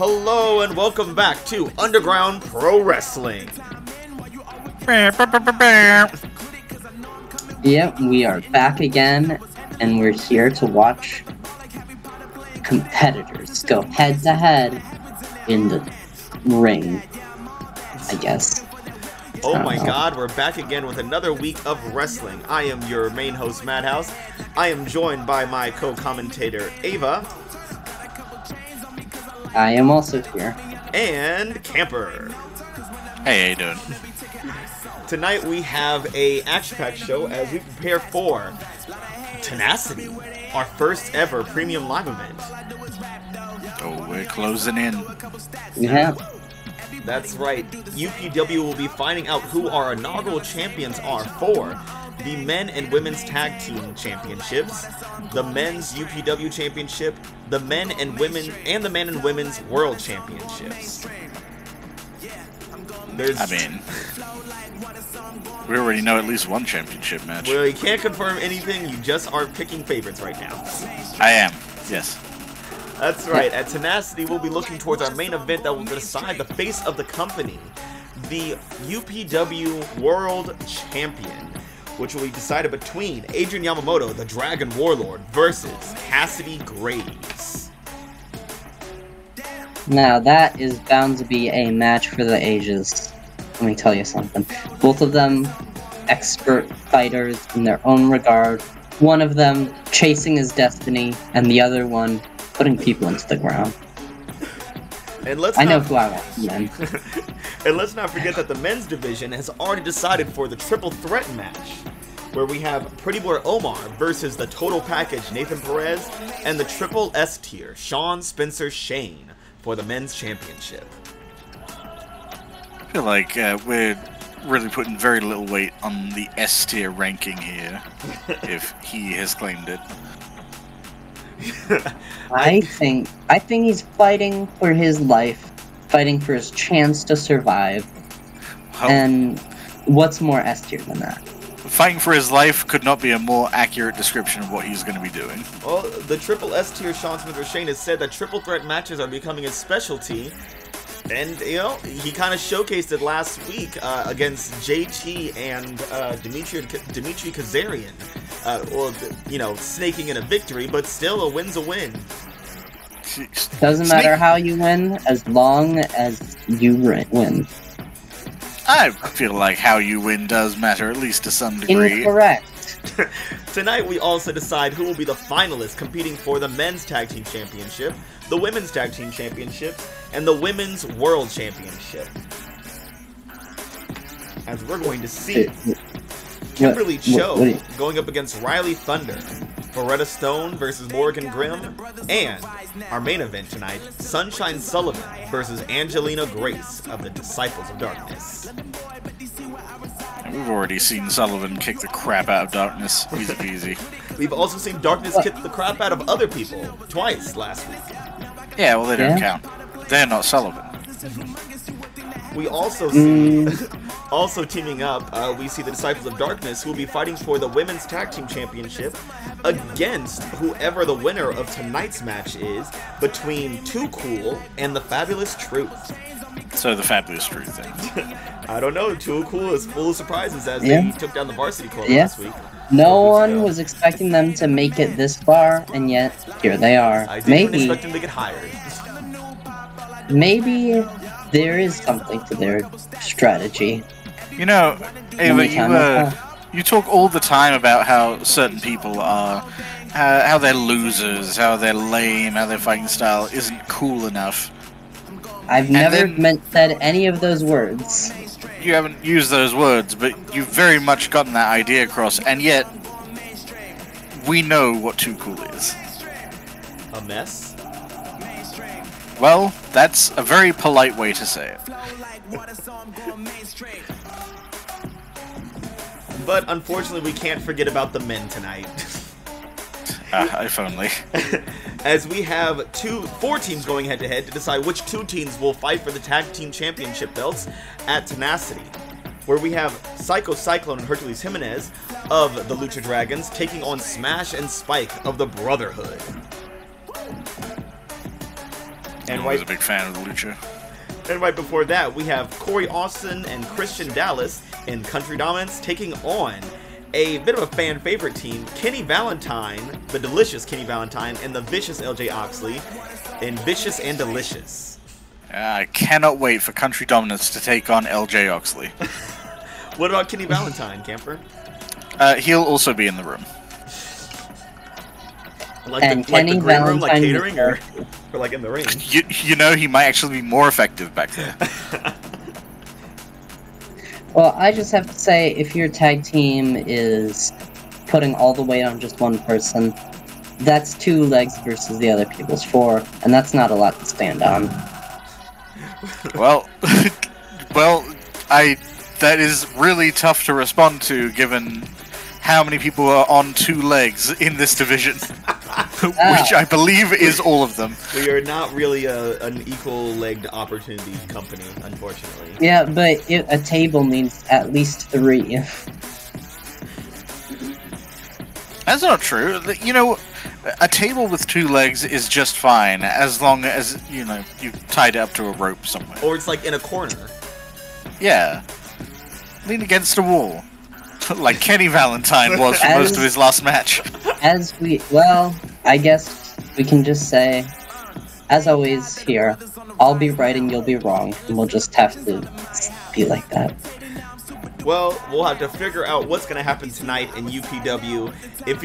Hello and welcome back to Underground Pro Wrestling. Yep, we are back again, and we're here to watch competitors go head-to-head in the ring, I guess. Oh my god, we're back again with another week of wrestling. I am your main host, Madhouse. I am joined by my co-commentator, Ava. I am also here. And Camper. Hey, how you doing? Tonight we have a action-packed show as we prepare for Tenacity, our first ever premium live event. Oh, we're closing in. Yeah. That's right. UPW will be finding out who our inaugural champions are for the men and women's tag team championships, the men's UPW championship, the men and women's world championships. We already know at least one championship match. Well, you can't confirm anything, you just aren't picking favorites right now. I am, yes. That's right. At Tenacity, we'll be looking towards our main event that will decide the face of the company, the UPW World Champion, which will be decided between Adrian Yamamoto, the Dragon Warlord, versus Cassidy Graves. Now, that is bound to be a match for the ages. Let me tell you something. Both of them expert fighters in their own regard. One of them chasing his destiny, and the other one putting people into the ground. And I know who I want, man. And let's not forget that the men's division has already decided for the triple threat match, where we have Pretty Boy Omar versus the total package Nathan Perez, and the triple S tier Sean Spencer Shane for the men's championship. I feel like we're really putting very little weight on the S tier ranking here, if he has claimed it. I think he's fighting for his life, fighting for his chance to survive. And what's more S tier than that? Fighting for his life could not be a more accurate description of what he's going to be doing. Well, the triple S tier Sean Spencer Shane has said that triple threat matches are becoming his specialty. And, you know, he kind of showcased it last week against JT and Dimitri Kazarian. Well, you know, snaking in a victory, but still a win's a win. Doesn't matter how you win, as long as you win. I feel like how you win does matter, at least to some degree. Incorrect. Tonight we also decide who will be the finalists competing for the men's tag team championship, the women's tag team championship, and the women's world championship. As we're going to see Kimberly Cho going up against Rhylee Thunder, Beretta Stone versus Morrigan Grimm, and our main event tonight, Sunshine Sullivan versus Angelina Grace of the Disciples of Darkness. We've already seen Sullivan kick the crap out of Darkness. Easy peasy. We've also seen Darkness kick the crap out of other people twice last week. Yeah, well, they don't count. They're not Sullivan. We also see, also teaming up, we see the Disciples of Darkness, who will be fighting for the Women's Tag Team Championship against whoever the winner of tonight's match is, between Too Cool and the Fabulous Truth. So the Fabulous Truth thing. I don't know, Too Cool is full of surprises as they took down the Varsity Club last week. No one was expecting them to make it this far, and yet, here they are. I didn't expect them to get hired. Maybe there is something to their strategy. You know, Ava, you talk all the time about how certain people are, how they're losers, how they're lame, how their fighting style isn't cool enough. I've never said any of those words. You haven't used those words, but you've very much gotten that idea across, and yet we know what Too Cool is. A mess? Well, that's a very polite way to say it. But unfortunately, we can't forget about the men tonight. If only. As we have four teams going head-to-head to decide which two teams will fight for the Tag Team Championship belts at Tenacity, where we have Psycho Cyclone and Hercules Jimenez of the Lucha Dragons taking on Smash and Spike of the Brotherhood. And I was a big fan of the Lucha. And right before that, we have Corey Austin and Christian Dallas in Country Dominance taking on a bit of a fan favorite team, Kenny Valentine, the delicious Kenny Valentine, and the vicious LJ Oxley in Vicious and Delicious. I cannot wait for Country Dominance to take on LJ Oxley. What about Kenny Valentine, Camper? He'll also be in the room. Like the green room, like catering, or like in the ring? You know, he might actually be more effective back there. Well, I just have to say, if your tag team is putting all the weight on just one person, that's 2 legs versus the other people's 4, and that's not a lot to stand on. Well, that is really tough to respond to, given how many people are on 2 legs in this division, which I believe is all of them. We are not really an equal-legged opportunity company, unfortunately. Yeah, but a table needs at least 3. That's not true. You know, a table with 2 legs is just fine, as long as, you know, you tied it up to a rope somewhere. Or it's like in a corner. Yeah. Lean against a wall. Like Kenny Valentine was for most of his last match. I guess we can just say, as always here, I'll be right and you'll be wrong, and we'll just have to be like that. Well, we'll have to figure out what's going to happen tonight in UPW. If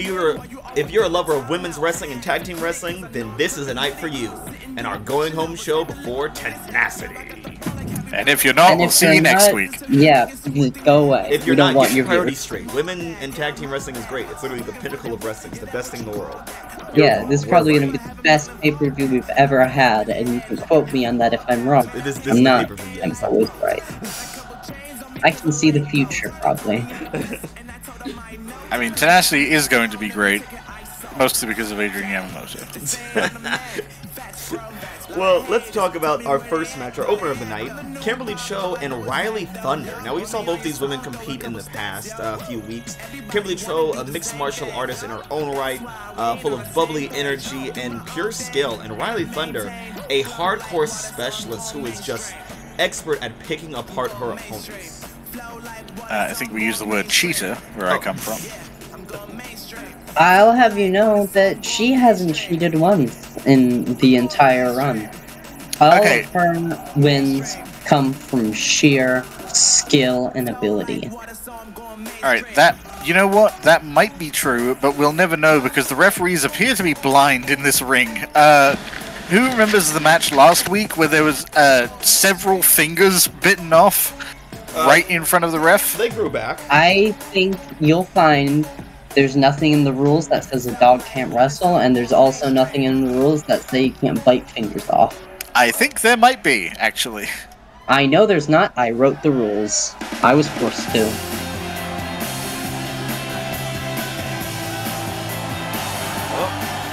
you're a lover of women's wrestling and tag team wrestling, then this is a night for you, and our going home show before Tenacity. And if you're not, we'll see you next week. Yeah, go away. If you're not, get your priorities straight. Women and tag team wrestling is great. It's literally the pinnacle of wrestling. It's the best thing in the world. Yeah, this is probably going to be the best pay-per-view we've ever had, and you can quote me on that if I'm wrong. I'm not. I'm always right. I can see the future, probably. I mean, Tenacity is going to be great, mostly because of Adrian Yamamoto. Well, let's talk about our first match, our opener of the night, Kimberly Cho and Rhylee Thunder. Now, we saw both these women compete in the past few weeks. Kimberly Cho, a mixed martial artist in her own right, full of bubbly energy and pure skill, and Rhylee Thunder, a hardcore specialist who is just expert at picking apart her opponents. I think we use the word cheater where I come from. I'll have you know that she hasn't cheated once in the entire run. All of her wins come from sheer skill and ability. Alright, you know what? That might be true, but we'll never know because the referees appear to be blind in this ring. Who remembers the match last week where there was several fingers bitten off right in front of the ref? They grew back. I think you'll find there's nothing in the rules that says a dog can't wrestle, and there's also nothing in the rules that say you can't bite fingers off. I think there might be, actually. I know there's not. I wrote the rules. I was forced to.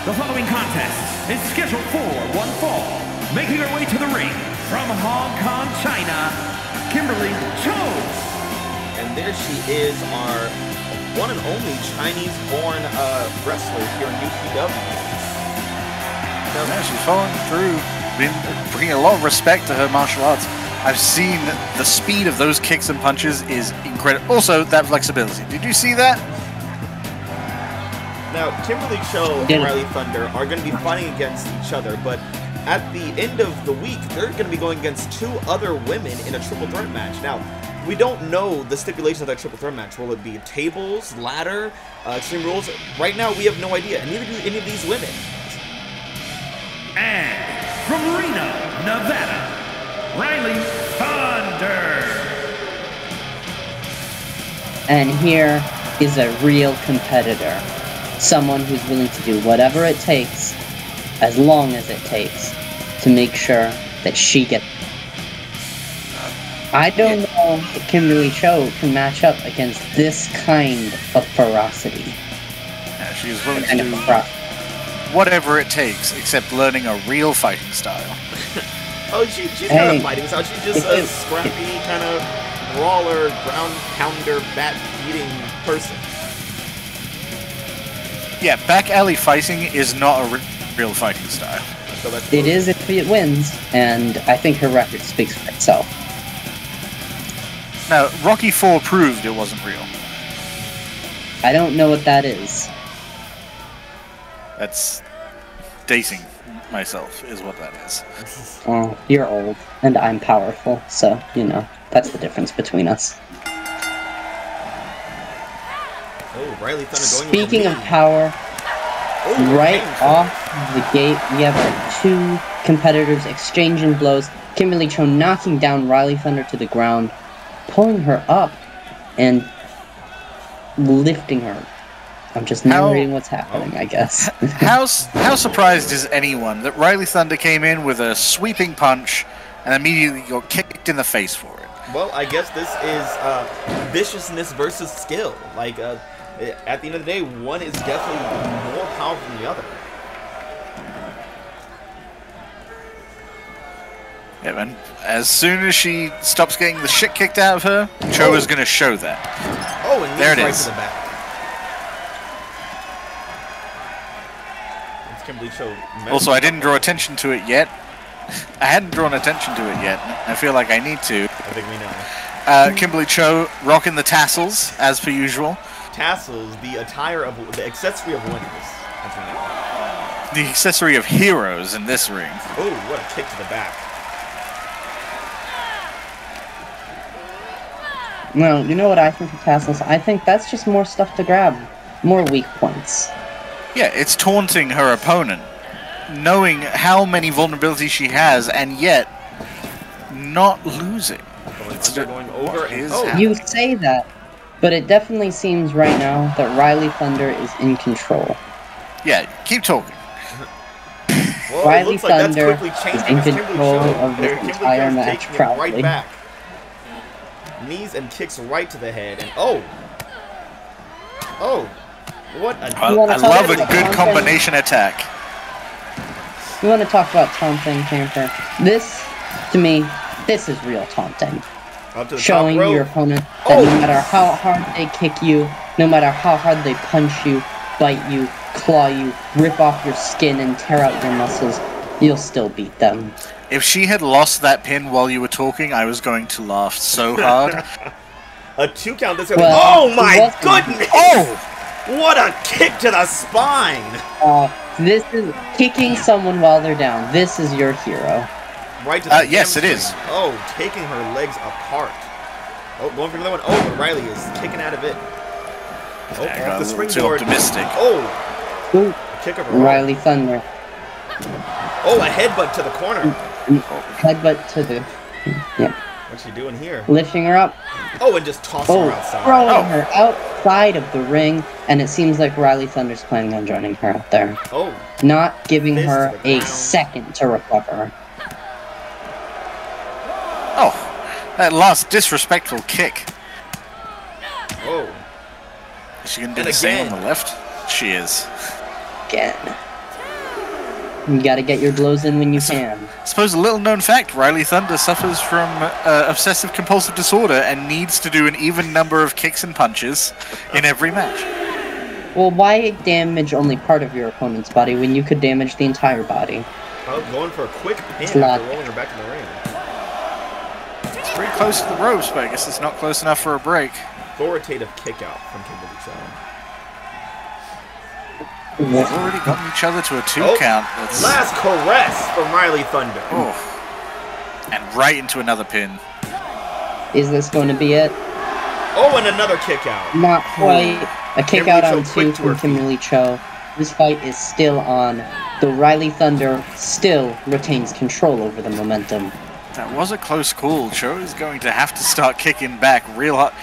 The following contest is scheduled for one fall. Making her way to the ring from Hong Kong, China, Kimberly Cho. And there she is, our one and only Chinese-born wrestler here in UPW. Yeah, she's following through, bringing a lot of respect to her martial arts. I've seen the speed of those kicks and punches is incredible. Also, that flexibility. Did you see that? Now, Kimberly Cho and Rhylee Thunder are going to be fighting against each other, but at the end of the week, they're going to be going against 2 other women in a triple threat match. Now, we don't know the stipulations of that triple threat match. Will it be tables, ladder, extreme rules? Right now, we have no idea, and neither do any of these women. And from Reno, Nevada, Rhylee Thunder. And here is a real competitor. Someone who's willing to do whatever it takes, as long as it takes, to make sure that she gets. I don't know if Kimberly Cho can match up against this kind of ferocity. Yeah, she is willing to do whatever it takes, except learning a real fighting style. Oh, she's not a fighting style. She's just a scrappy kind of brawler, ground pounder, bat-beating person. Yeah, back alley fighting is not a real fighting style. So that's It is if it wins, and I think her record speaks for itself. Now, Rocky 4 proved it wasn't real. I don't know what that is. That's dating myself, is what that is. Oh, you're old, and I'm powerful, so, you know, that's the difference between us. Oh, Rhylee Thunder going Speaking with of the knee. power, Oh, right painful. off the gate, we have our two competitors exchanging blows. Kimberly Cho knocking down Rhylee Thunder to the ground, pulling her up, and lifting her. I'm just narrating what's happening, I guess. How surprised is anyone that Rhylee Thunder came in with a sweeping punch and immediately got kicked in the face for it? Well, I guess this is viciousness versus skill. Like, at the end of the day, one is definitely more powerful than the other. Yeah, man. As soon as she stops getting the shit kicked out of her, Cho is going to show that. Oh, and There it right is. to the back. It's Kimberly Cho. Also, I didn't draw attention to it yet. I hadn't drawn attention to it yet. I feel like I need to. I think we know. Kimberly Cho rocking the tassels, as per usual. Tassels, the attire of the accessory of winners. As we know. The accessory of heroes in this ring. Oh, what a kick to the back. Well, you know what I think of tassels? I think that's just more stuff to grab. More weak points. Yeah, it's taunting her opponent, knowing how many vulnerabilities she has, and yet not losing. Going under, going over, What and is oh, happening? You say that, but it definitely seems right now that Rhylee Thunder is in control. Yeah, keep talking. well, it Rhylee looks like that's Thunder quickly is changing. in as Kimberly control Cho- of this Kimberly entire Cho's match, taking it probably. right back. Knees and kicks right to the head, and oh, what a I You wanna talk love a about good taunting? combination attack. You want to talk about taunting, Camper? This, to me, this is real taunting. up to the Showing top rope. your opponent that Oh! no matter how hard they kick you, no matter how hard they punch you, bite you, claw you, rip off your skin and tear out your muscles, you'll still beat them. If she had lost that pin while you were talking, I was going to laugh so hard. A 2 count this early. Well, Oh it my wasn't. goodness! Oh! What a kick to the spine! This is kicking someone while they're down. This is your hero. Right to the Yes, it hamstring. is. Oh, taking her legs apart. Oh, going for another one. Oh, but Rhylee is kicking out of it. Oh, I got off a the little too springboard. optimistic. Oh, Ooh, kick of her. Rhylee Thunder. Oh, a headbutt to the corner. Headbutt to the... Yep. What's she doing here? Lifting her up. Oh, and just tossing Oh, her outside. throwing Oh. her outside of the ring. And it seems like Rhylee Thunder's planning on joining her out there. Oh, Not giving Fist her to the a ground. second to recover. Oh, that last disrespectful kick. oh. Is she going to do And the same again. on the left? She is. Again. You gotta get your blows in when you can. I suppose a little known fact, Rhylee Thunder suffers from obsessive compulsive disorder and needs to do an even number of kicks and punches in every match. Well, why damage only part of your opponent's body when you could damage the entire body? Oh, going for a quick pin Slap. after rolling her back in the ring. It's pretty close to the ropes, but I guess it's not close enough for a break. Authoritative kick out from Kimberly Cho. They've already gotten each other to a 2 Oh, count. That's, Last caress from Rhylee Thunder. oh. And right into another pin. Is this going to be it? Oh, and another kick out. Not quite. A kick Kimberly out Cho on quick 2 to her from Kimberly Cho. This fight is still on. The Rhylee Thunder still retains control over the momentum. That was a close call. Cho is going to have to start kicking back real hard.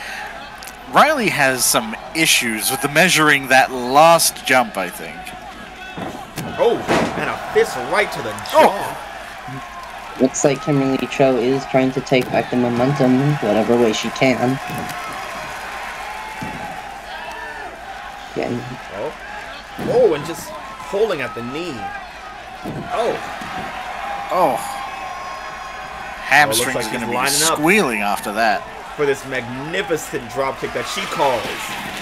Rhylee has some issues with the measuring that last jump, I think. Oh, and a fist right to the jaw. Looks like Kimberly Cho is trying to take back the momentum whatever way she can. Again. Oh. Oh, and just holding at the knee. Oh. Oh. Hamstring's like he's going to be lining up. squealing after that. For this magnificent dropkick that she calls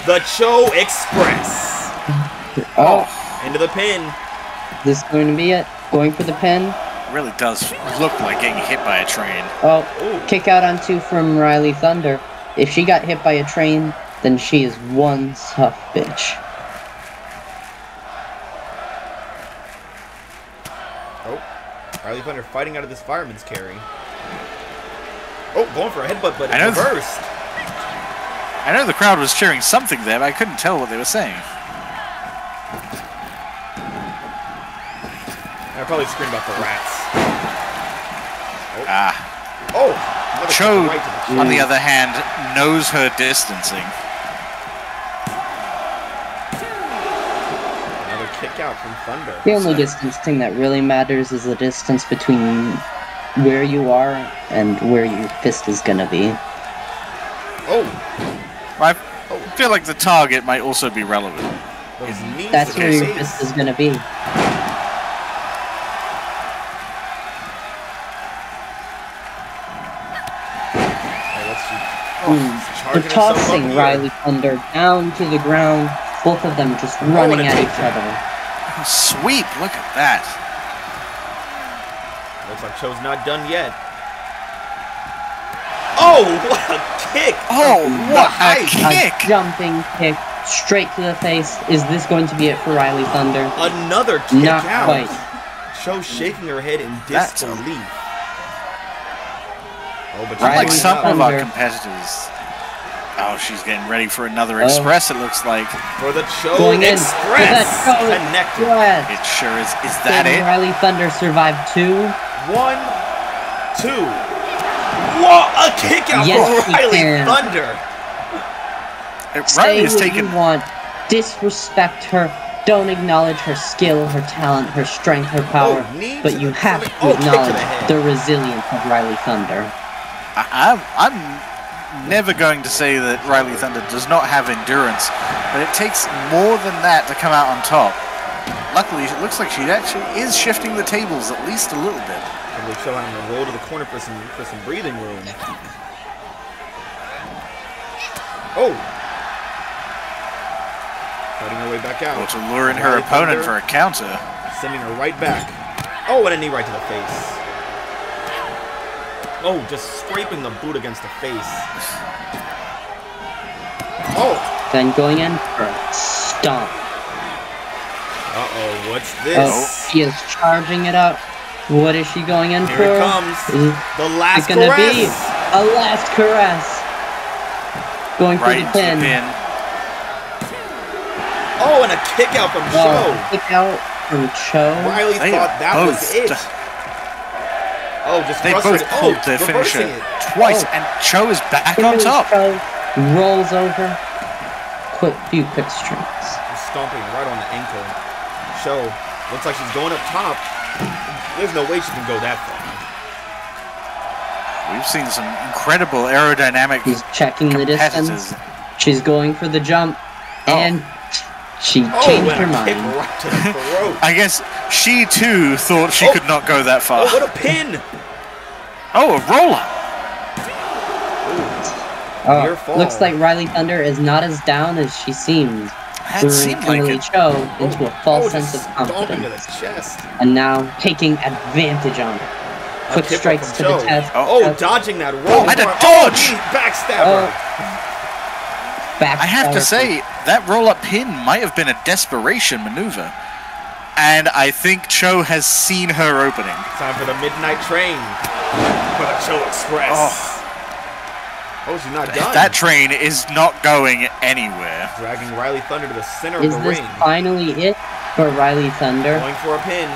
the Cho Express. Oh, Into the pin. this is going to be it. Going for the pin. Really does look like getting hit by a train. Oh, kick out on 2 from Rhylee Thunder. If she got hit by a train, then she is one tough bitch. Oh, Rhylee Thunder fighting out of this fireman's carry. Oh, going for a headbutt, but it reversed. I know the crowd was cheering something there, but I couldn't tell what they were saying. I probably screamed about the rats. Oh. Cho, right on the other hand, knows her distancing. Another kick out from Thunder. The only distancing that really matters is the distance between where you are and where your fist is gonna be. Oh. I feel like the target might also be relevant. That's where your fist is gonna be. The tossing Rhylee Thunder down to the ground, both of them just running at each other. Oh, sweep, look at that. Looks like Cho's not done yet. Oh, what a kick! Oh, what a kick! A jumping kick straight to the face. Is this going to be it for Rhylee Thunder? Another kick Not out. quite. Cho shaking her head in disbelief. Oh, but like some Thunder. of our competitors. Oh, she's getting ready for another Express, it looks like. For the Cho Going Express! In. Connected. It sure is. Is that Can it? Rhylee Thunder survive 2? 1, 2. What a kick out for Rhylee Thunder! Say what you want. Disrespect her. Don't acknowledge her skill, her talent, her strength, her power. But you have to acknowledge the resilience of Rhylee Thunder. I'm never going to say that Rhylee Thunder does not have endurance, but it takes more than that to come out on top. Luckily, it looks like she actually is shifting the tables at least a little bit. Probably show him to roll to the corner for some breathing room. Oh! Fighting her way back out. Or to lure in her opponent for a counter. Sending her right back. Oh, and a knee right to the face. Oh, just scraping the boot against the face. Oh! Then going in for a stomp. Uh-oh, what's this? Oh, she is charging it up. What is she going in for? Here it comes. The last caress. It's gonna be a last caress. Going for the pin. Oh, and a kick out from Cho. Kick out from Cho. Rhylee thought that was it. Oh, just they both pulled their finisher twice, and Cho is back on top. Cho rolls over. Few quick strikes. Stomping right on the ankle. Cho looks like she's going up top. There's no way she can go that far. We've seen some incredible aerodynamic. She's checking the distance. She's going for the jump, and she changed her mind. Right to the throat. I guess she too thought she could not go that far. Oh, what a pin! Oh, a roll-up. Looks like Rhylee Thunder is not as down as she seems. That seemed like Kimberly Cho into a false sense of confidence. And now taking advantage on it. Quick strikes to the chest. Oh, dodging that roll. And a dodge! Backstabber. I have to say, that roll-up pin might have been a desperation maneuver. And I think Cho has seen her opening. Time for the midnight train. For the Cho Express. Oh, she's not done. That train is not going anywhere. Dragging Rhylee Thunder to the center of the ring. Is this finally it for Rhylee Thunder? Going for a pin.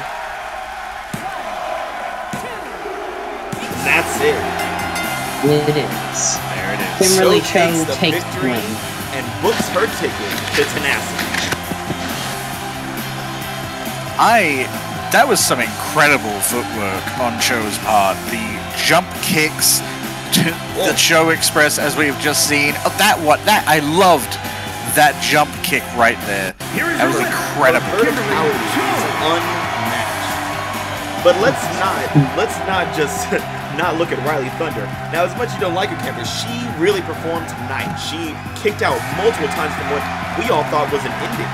That's it. It is. There it is. Kimberly Cho takes the win. And books her ticket to tenacity. That was some incredible footwork on Cho's part. The jump kicks to the Cho Express, as we've just seen. I loved that jump kick right there. That was incredible. Her power is unmatched. But let's not just not look at Rhylee Thunder. Now, as much as you don't like her character, she really performed tonight. She kicked out multiple times from what we all thought was an ending.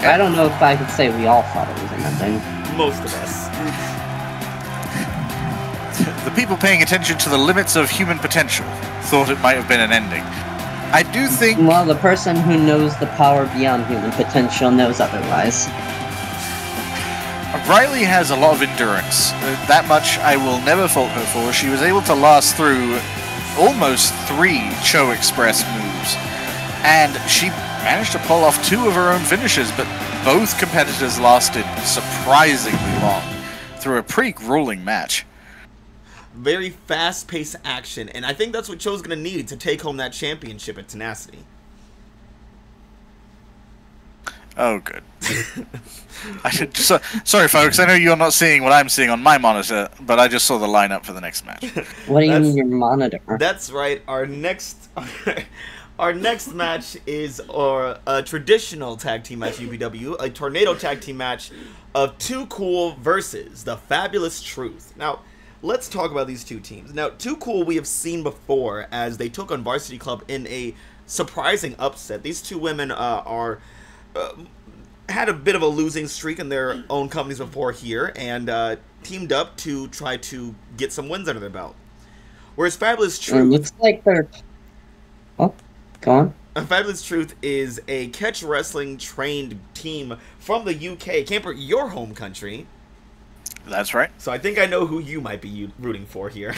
I don't know if I could say we all thought it was an ending. Most of us. The people paying attention to the limits of human potential thought it might have been an ending. I do think... Well, the person who knows the power beyond human potential knows otherwise. Rhylee has a lot of endurance. That much I will never fault her for. She was able to last through almost 3 Cho Express moves. And she managed to pull off 2 of her own finishes, but both competitors lasted surprisingly long through a pretty grueling match. Very fast-paced action, and I think that's what Cho's going to need to take home that championship at Tenacity. Oh, good. Sorry, folks. I know you're not seeing what I'm seeing on my monitor, but I just saw the lineup for the next match. What do you mean your monitor? That's right. Our next match is a traditional tag team match, UPW, a tornado tag team match of Too Cool versus the Fabulous Truth. Now, let's talk about these two teams. Now, Too Cool we have seen before as they took on Varsity Club in a surprising upset. These two women had a bit of a losing streak in their own companies before here and teamed up to try to get some wins under their belt. Whereas Fabulous Truth... It looks like they're... Oh, go on. Fabulous Truth is a catch wrestling trained team from the UK. Camper, your home country. That's right. So I think I know who you might be rooting for here.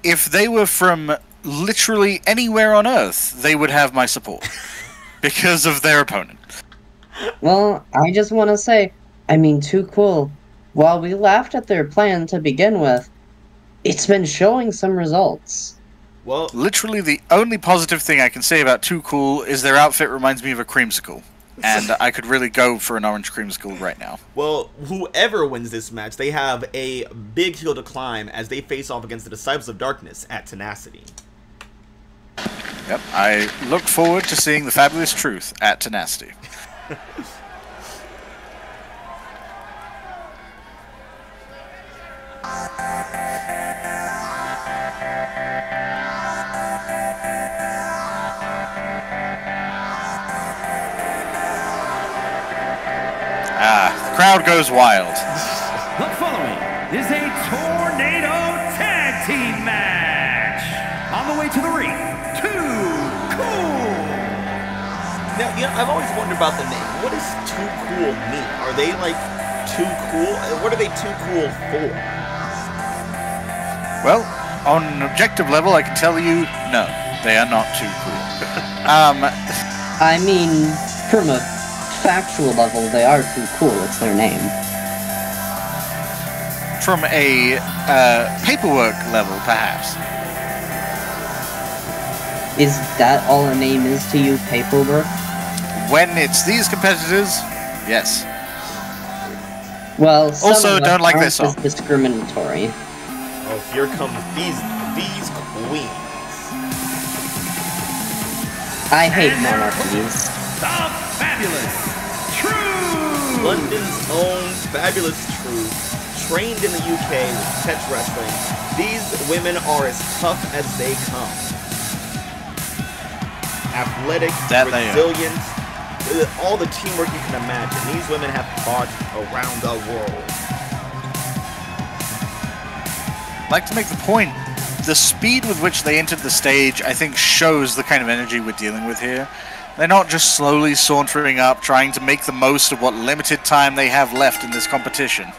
If they were from literally anywhere on Earth, they would have my support. Because of their opponent. Well, I just want to say, I mean, Too Cool. While we laughed at their plan to begin with, it's been showing some results. Well, literally the only positive thing I can say about Too Cool is their outfit reminds me of a creamsicle. And I could really go for an orange creamsicle right now. Well, whoever wins this match, they have a big hill to climb as they face off against the Disciples of Darkness at Tenacity. Yep, I look forward to seeing the Fabulous Truth at Tenacity. The crowd goes wild. The following is a tornado tag team match. On the way to the ring, Too Cool. Now, I've always wondered about the name. What does Too Cool mean? Are they like too cool? What are they too cool for? Well, on an objective level, I can tell you, no, they are not too cool. I mean, from a factual level, they are Too Cool. It's their name. From a paperwork level, perhaps. Is that all a name is to you, paperwork? When it's these competitors, yes. Well, some also of us don't like aren't this song. as discriminatory. Oh, here come these queens. I hate monarchies. The Fabulous Truth. London's own Fabulous Truth, trained in the UK with catch wrestling. These women are as tough as they come. Athletic, resilient, all the teamwork you can imagine. These women have fought around the world. I'd like to make the point, the speed with which they entered the stage, I think, shows the kind of energy we're dealing with here. They're not just slowly sauntering up, trying to make the most of what limited time they have left in this competition.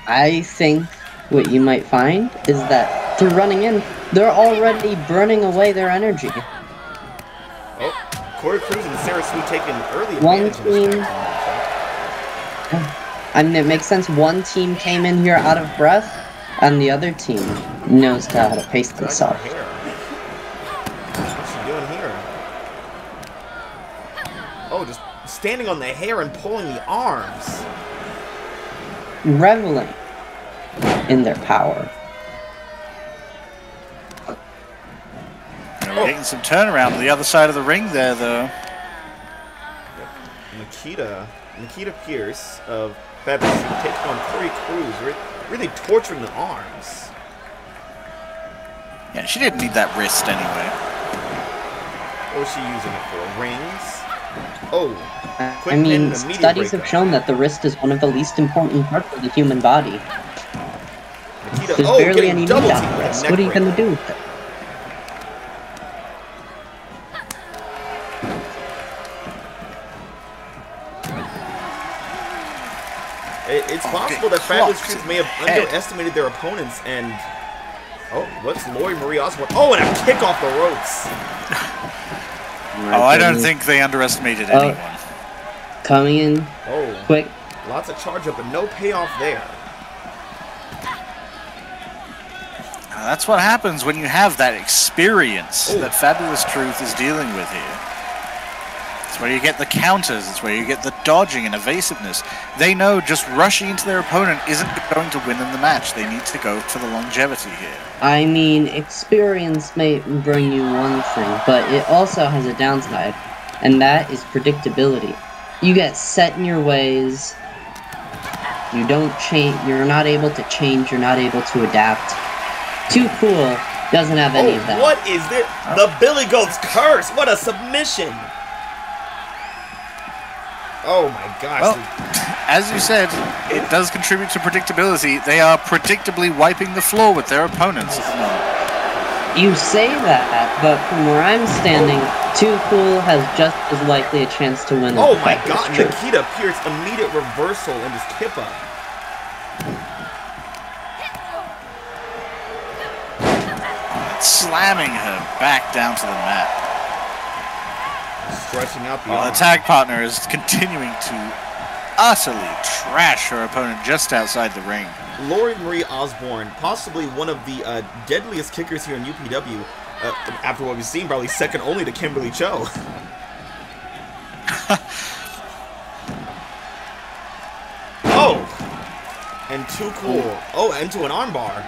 I think what you might find is that through running in, they're already burning away their energy. Oh, Corey Cruz and Sarah Sweet taking early advantage of this match. I mean, it makes sense. One team came in here out of breath, and the other team knows how to pace themselves. What's she doing here? Oh, just standing on the hair and pulling the arms. Reveling in their power. We're getting some turnaround on the other side of the ring there, though. Nikita Pierce of Fabulous taking on Corey Cruz, really torturing the arms. Yeah, she didn't need that wrist anyway. What was she using it for? Rings? Oh. I mean, studies have shown that the wrist is one of the least important parts of the human body. Nikita, There's barely any meat on the wrist. What are you going to do with it? It's possible that Fabulous Truth may have underestimated their opponents and... Oh, what's Lori Marie Osborne? Oh, and a kick off the ropes! Oh, I don't think they underestimated anyone. Coming in quick. Lots of charge up, but no payoff there. Now, that's what happens when you have that experience that Fabulous Truth is dealing with here. It's where you get the counters, it's where you get the dodging and evasiveness. They know just rushing into their opponent isn't going to win them the match. They need to go for the longevity here. I mean, experience may bring you one thing, but it also has a downside, and that is predictability. You get set in your ways, you don't change, you're not able to change, you're not able to adapt. Too Cool doesn't have any of that. What is this? The Billy Goat's curse! What a submission! Oh my gosh. Well, as you said, it does contribute to predictability. They are predictably wiping the floor with their opponents at the moment. You say that, but from where I'm standing, Too Cool has just as likely a chance to win. Oh my god, Nikita Pierce, immediate reversal and just kip up. Slamming her back down to the mat. Stretching out the the tag partner is continuing to utterly trash her opponent just outside the ring. Lori Marie Osborne, possibly one of the deadliest kickers here in UPW. After what we've seen, probably second only to Kimberly Cho. Oh! And Too Cool. Oh, into an armbar.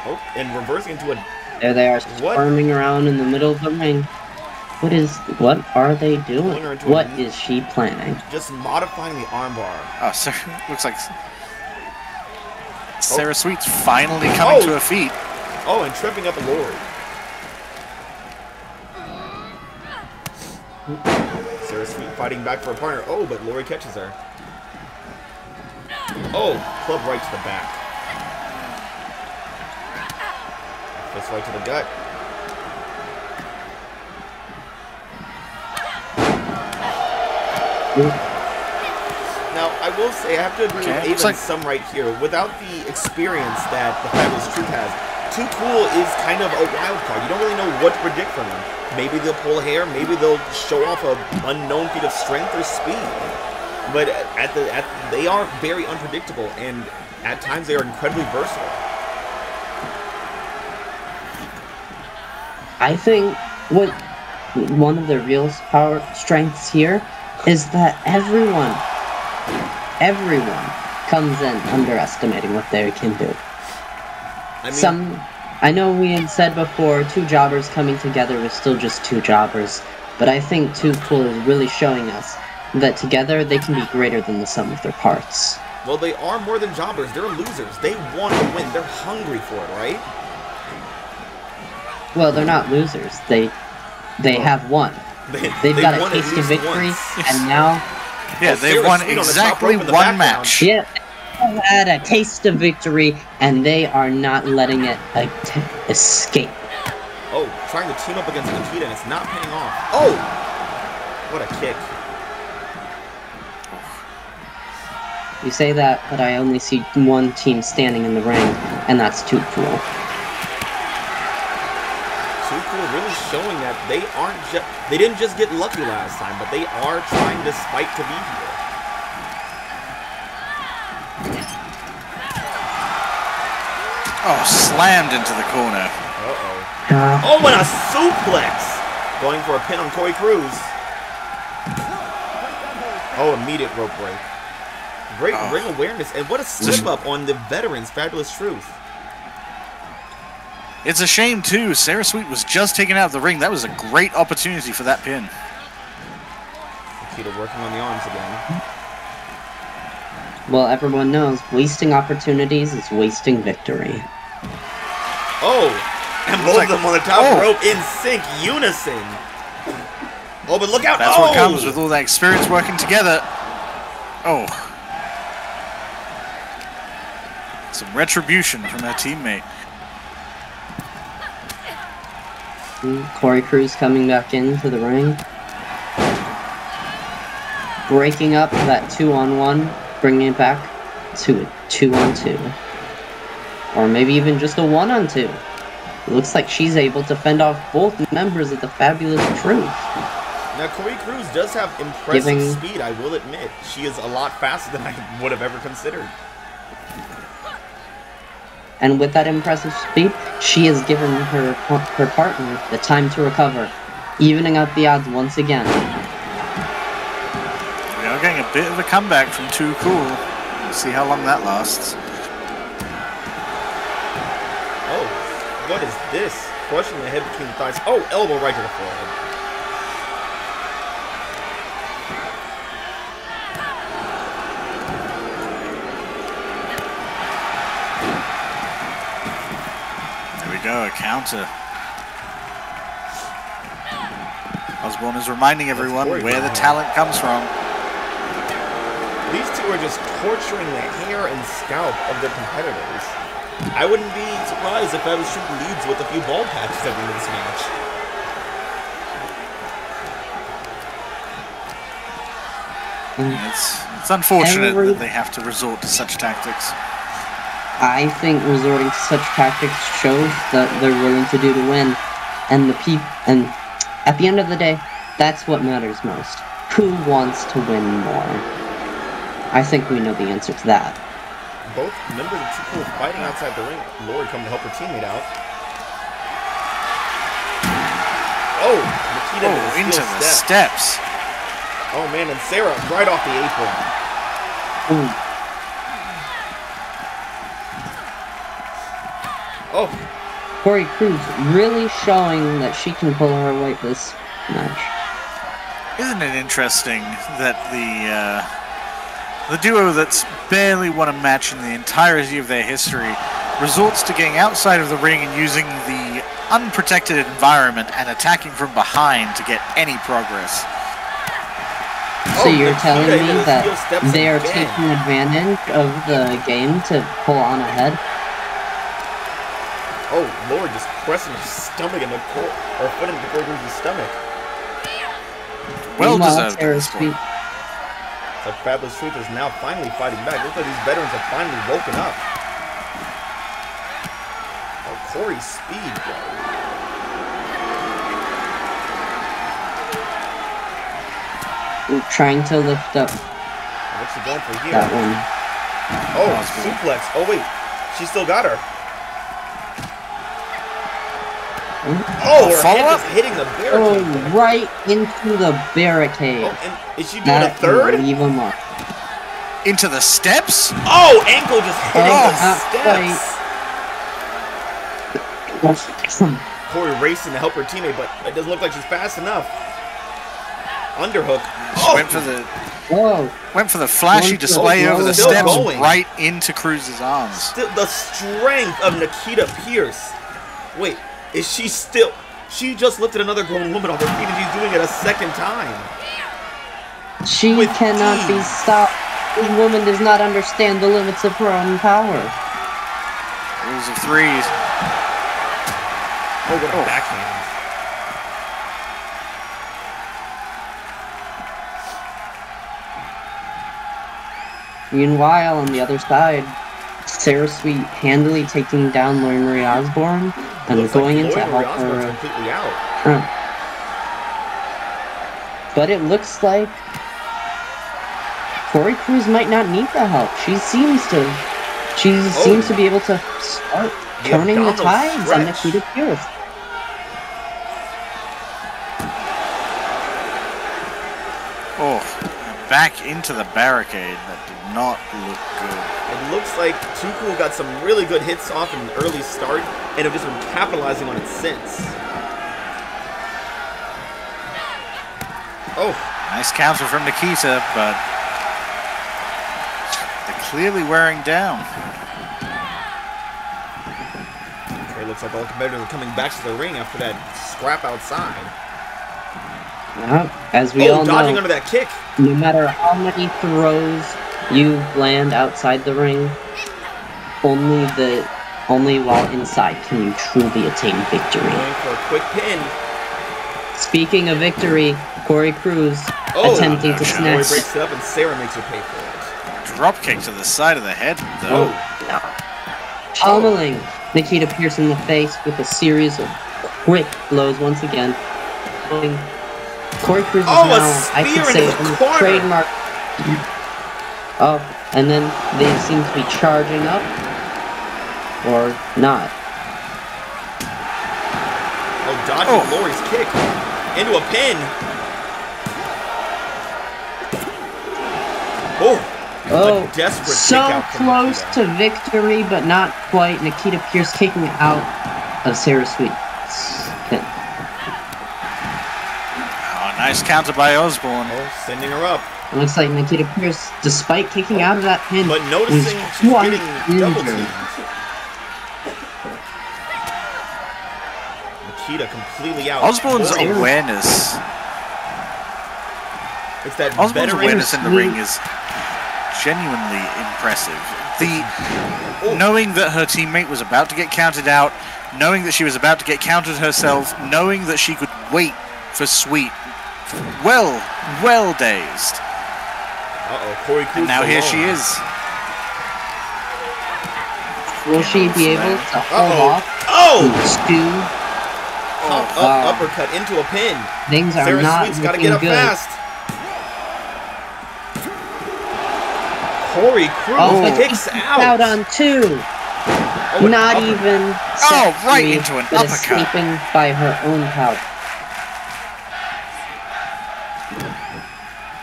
Oh, and reversing into a... There they are, squirming around in the middle of the ring. What are they doing? What is she planning? Just modifying the armbar. Oh, sir, looks like Sarah Sweet's finally coming to her feet. Oh, and tripping up Lori. Sarah Sweet fighting back for a partner. Oh, but Lori catches her. Oh, club right to the back. Fist right to the gut. Now, I will say, I have to agree with Ava some right here. Without the experience that the Fabulous Truth has, Too Cool is kind of a wild card. You don't really know what to predict from them. Maybe they'll pull hair, maybe they'll show off an unknown feat of strength or speed. But they are very unpredictable, and at times they are incredibly versatile. I think one of the real strengths here is that everyone comes in underestimating what they can do. I know we had said before, two jobbers coming together was still just two jobbers, but I think Too Cool is really showing us that together they can be greater than the sum of their parts. Well, they are more than jobbers. They're losers. They want to win. They're hungry for it, right? Well, they're not losers. They have won. They've got a taste of victory, and now... Yeah, they've won exactly one match. Yeah, they had a taste of victory, and they are not letting it escape. Oh, trying to team up against Nikita, and it's not paying off. Oh! What a kick. You say that, but I only see one team standing in the ring, and that's Too Cool. Too Cool really showing that they didn't just get lucky last time, but they are trying to fight to be here. Oh, slammed into the corner. Uh-oh. Oh, and a suplex! Going for a pin on Corey Cruz. Oh, immediate rope break. Great ring awareness, and what a slip-up on the veterans, Fabulous Truth. It's a shame, too. Sarah Sweet was just taken out of the ring. That was a great opportunity for that pin. Nikita working on the arms again. Well, everyone knows, wasting opportunities is wasting victory. Oh! And both of them on the top rope in sync, unison. Oh, but look out! That's what comes with all that experience working together. Oh. Some retribution from her teammate. Corey Cruz coming back into the ring. Breaking up that 2-on-1, bringing it back to a 2-on-2. Or maybe even just a 1-on-2. It looks like she's able to fend off both members of the Fabulous Truth. Now, Corey Cruz does have impressive speed, I will admit. She is a lot faster than I would have ever considered. And with that impressive speed, she has given her partner the time to recover, evening out the odds once again. We are getting a bit of a comeback from Too Cool. We'll see how long that lasts. Oh, what is this? Crushing the head between the thighs. Oh, elbow right to the forehead. Go, a counter. Osborne is reminding everyone where the talent comes from. These two are just torturing the hair and scalp of their competitors. I wouldn't be surprised if Fabulous Truth leads with a few bald patches at the end of this match. It's unfortunate that they have to resort to such tactics. I think resorting to such tactics shows that they're willing to do to win, and and at the end of the day, that's what matters most. Who wants to win more? I think we know the answer to that. Both members of Too Cool fighting outside the ring. Lori coming to help her teammate out. Oh, Nikita into the steps. Oh man, and Sarah right off the apron. Ooh. Oh. Corey Cruz really showing that she can pull her weight this match. Isn't it interesting that the duo that's barely won a match in the entirety of their history resorts to getting outside of the ring and using the unprotected environment and attacking from behind to get any progress? So you're telling me that they are taking advantage of the game to pull on ahead? Oh, Lord, just pressing her stomach in the or foot into Corey Cruz's stomach. Well deserved. So Fabulous Truth is now finally fighting back. Looks like these veterans have finally woken up. Oh, Corey's speed, bro. We're trying to lift up. What's she going for here? That one. Oh, suplex. Oh, wait. She still got her. Oh, her head is hitting the barricade. Oh, right into the barricade. Oh, and is she doing a third? Leave him up. Into the steps? Oh, ankle just hitting the steps. Corey racing to help her teammate, but it doesn't look like she's fast enough. Underhook. Oh. Went for the flashy display over the steps right into Cruz's arms. The strength of Nikita Pierce. Wait. Is she still... She just lifted another grown woman off her feet and she's doing it a second time. She cannot be stopped. This woman does not understand the limits of her own power. Rules of threes. Oh, what a backhand. Meanwhile, on the other side, Sarah Sweet handily taking down Lori Marie Osborne and going in to help her. Completely out. But it looks like Corey Cruz might not need the help. She seems to be able to start turning the tides on Nikita Pierce. Oh, back into the barricade. That did not look good. It looks like Too Cool got some really good hits off in an early start and have just been capitalizing on it since. Oh. Nice counter from Nikita, but they're clearly wearing down. It looks like all competitors are coming back to the ring after that scrap outside. As we all dodging know, under that kick. no matter how many throws you land outside the ring, only while inside can you truly attain victory. Going for a quick pin. Speaking of victory, Corey Cruz attempting to snatch. Corey breaks it up and Sarah makes her pay for it. Drop kick to the side of the head, though. Pummeling Nikita Pierce in the face with a series of quick blows once again. Corey Cruz is now, I could say, on the trademark. And then they seem to be charging up. Or not. Dodging Lori's kick into a pin. A desperate so close to victory, but not quite. Nikita Pierce kicking out of Sarah Sweet's pin. Nice counter by Osborne. Sending her up. It looks like Nikita Pierce, despite kicking out of that pin, but noticing she's getting double teamed. Nikita completely out. Osborne's awareness. It's that Osborne's awareness in the ring is genuinely impressive. Knowing that her teammate was about to get counted out, knowing that she was about to get countered herself, knowing that she could wait for Sweet. Well dazed. Corey Cruz. And now here she is. Will she be able to hold off? Uppercut into a pin. Things are not Sweet's gotta get up fast. Corey Cruz kicks out on two. Not even right into an uppercut. Escaping by her own power.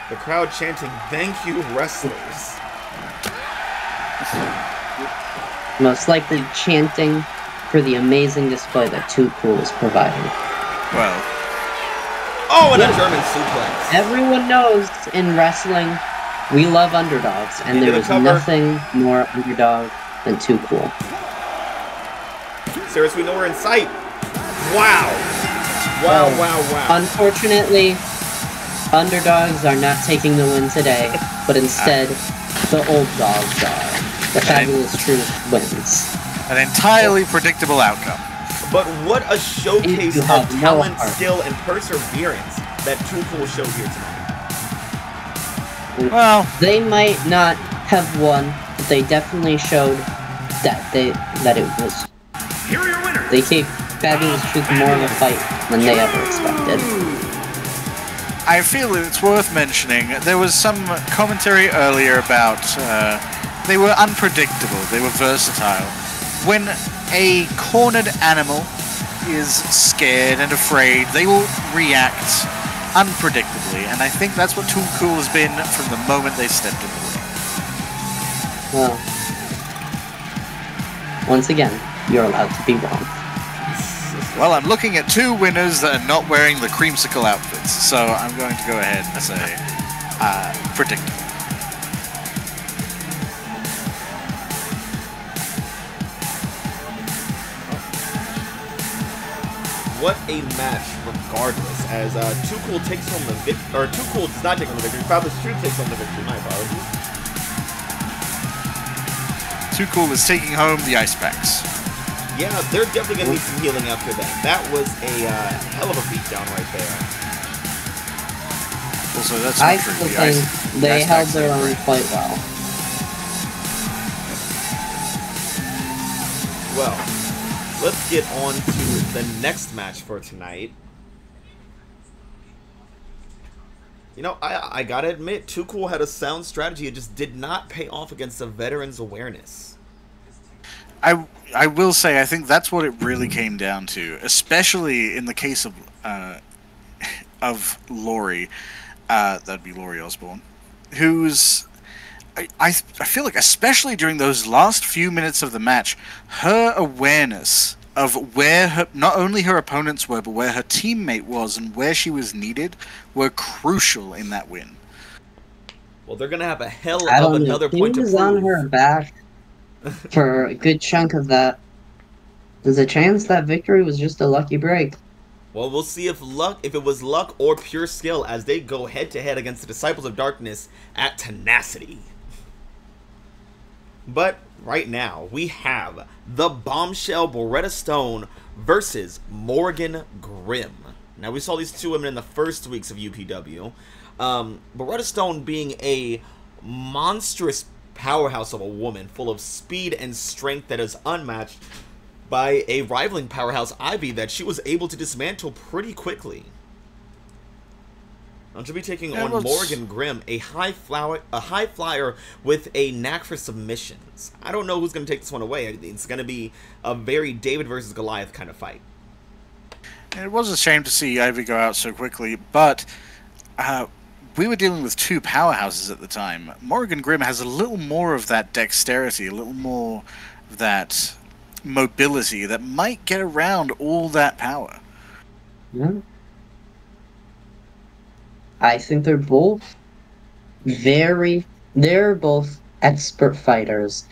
The crowd chanting, "Thank you, wrestlers." Most likely chanting for the amazing display that Too Cool is providing. Well. And a German suplex. Everyone knows in wrestling, we love underdogs, and there is nothing more underdog than Too Cool. Sarah Sweet nowhere in sight. Wow. Unfortunately, underdogs are not taking the win today, but instead, the old dogs are. The Fabulous Truth wins. An entirely predictable outcome. But what a showcase of talent, skill, and perseverance that Too Cool showed here tonight. Well, they might not have won, but they definitely showed that it was. Here are your winners. They gave Fabulous Truth more of a fight than they ever expected. I feel it's worth mentioning. There was some commentary earlier about they were unpredictable. They were versatile. When a cornered animal is scared and afraid, they will react unpredictably, and I think that's what Too Cool has been from the moment they stepped in the ring. Well, once again, you're allowed to be wrong. Well, I'm looking at two winners that are not wearing the creamsicle outfits, so I'm going to go ahead and say predictable. What a match, regardless, as Too Cool takes home the victory, or Too Cool does not take home the victory, Fabulous Truth takes home the victory, my apologies. Too Cool is taking home the ice packs. Yeah, they're definitely going to need some healing after that. That was a hell of a beatdown right there. Also, that's not true. I still think they held their own quite well. Well, let's get on to the next match for tonight. You know, I gotta admit, Too Cool had a sound strategy. It just did not pay off against the veterans' awareness. I will say, I think that's what it really came down to, especially in the case of Lori. That'd be Lori Osborne, who's... I feel like, especially during those last few minutes of the match, her awareness of where not only her opponents were, but where her teammate was and where she was needed were crucial in that win. Well, they're gonna have a hell of another point to prove. She was on her back for a good chunk of that. There's a chance that victory was just a lucky break. Well, we'll see if it was luck or pure skill as they go head-to-head against the Disciples of Darkness at Tenacity. But right now, we have the Bombshell Beretta Stone versus Morrigan Grimm. Now, we saw these two women in the first weeks of UPW. Beretta Stone being a monstrous powerhouse of a woman, full of speed and strength that is unmatched by a rivaling powerhouse Ivy that she was able to dismantle pretty quickly. Now she'll be taking on Morrigan Grimm, a high flyer with a knack for submissions. I don't know who's going to take this one away. It's going to be a very David versus Goliath kind of fight. It was a shame to see Ivy go out so quickly, but we were dealing with two powerhouses at the time. Morrigan Grimm has a little more of that dexterity, a little more of that mobility that might get around all that power. Yeah. I think they're both they're both expert fighters,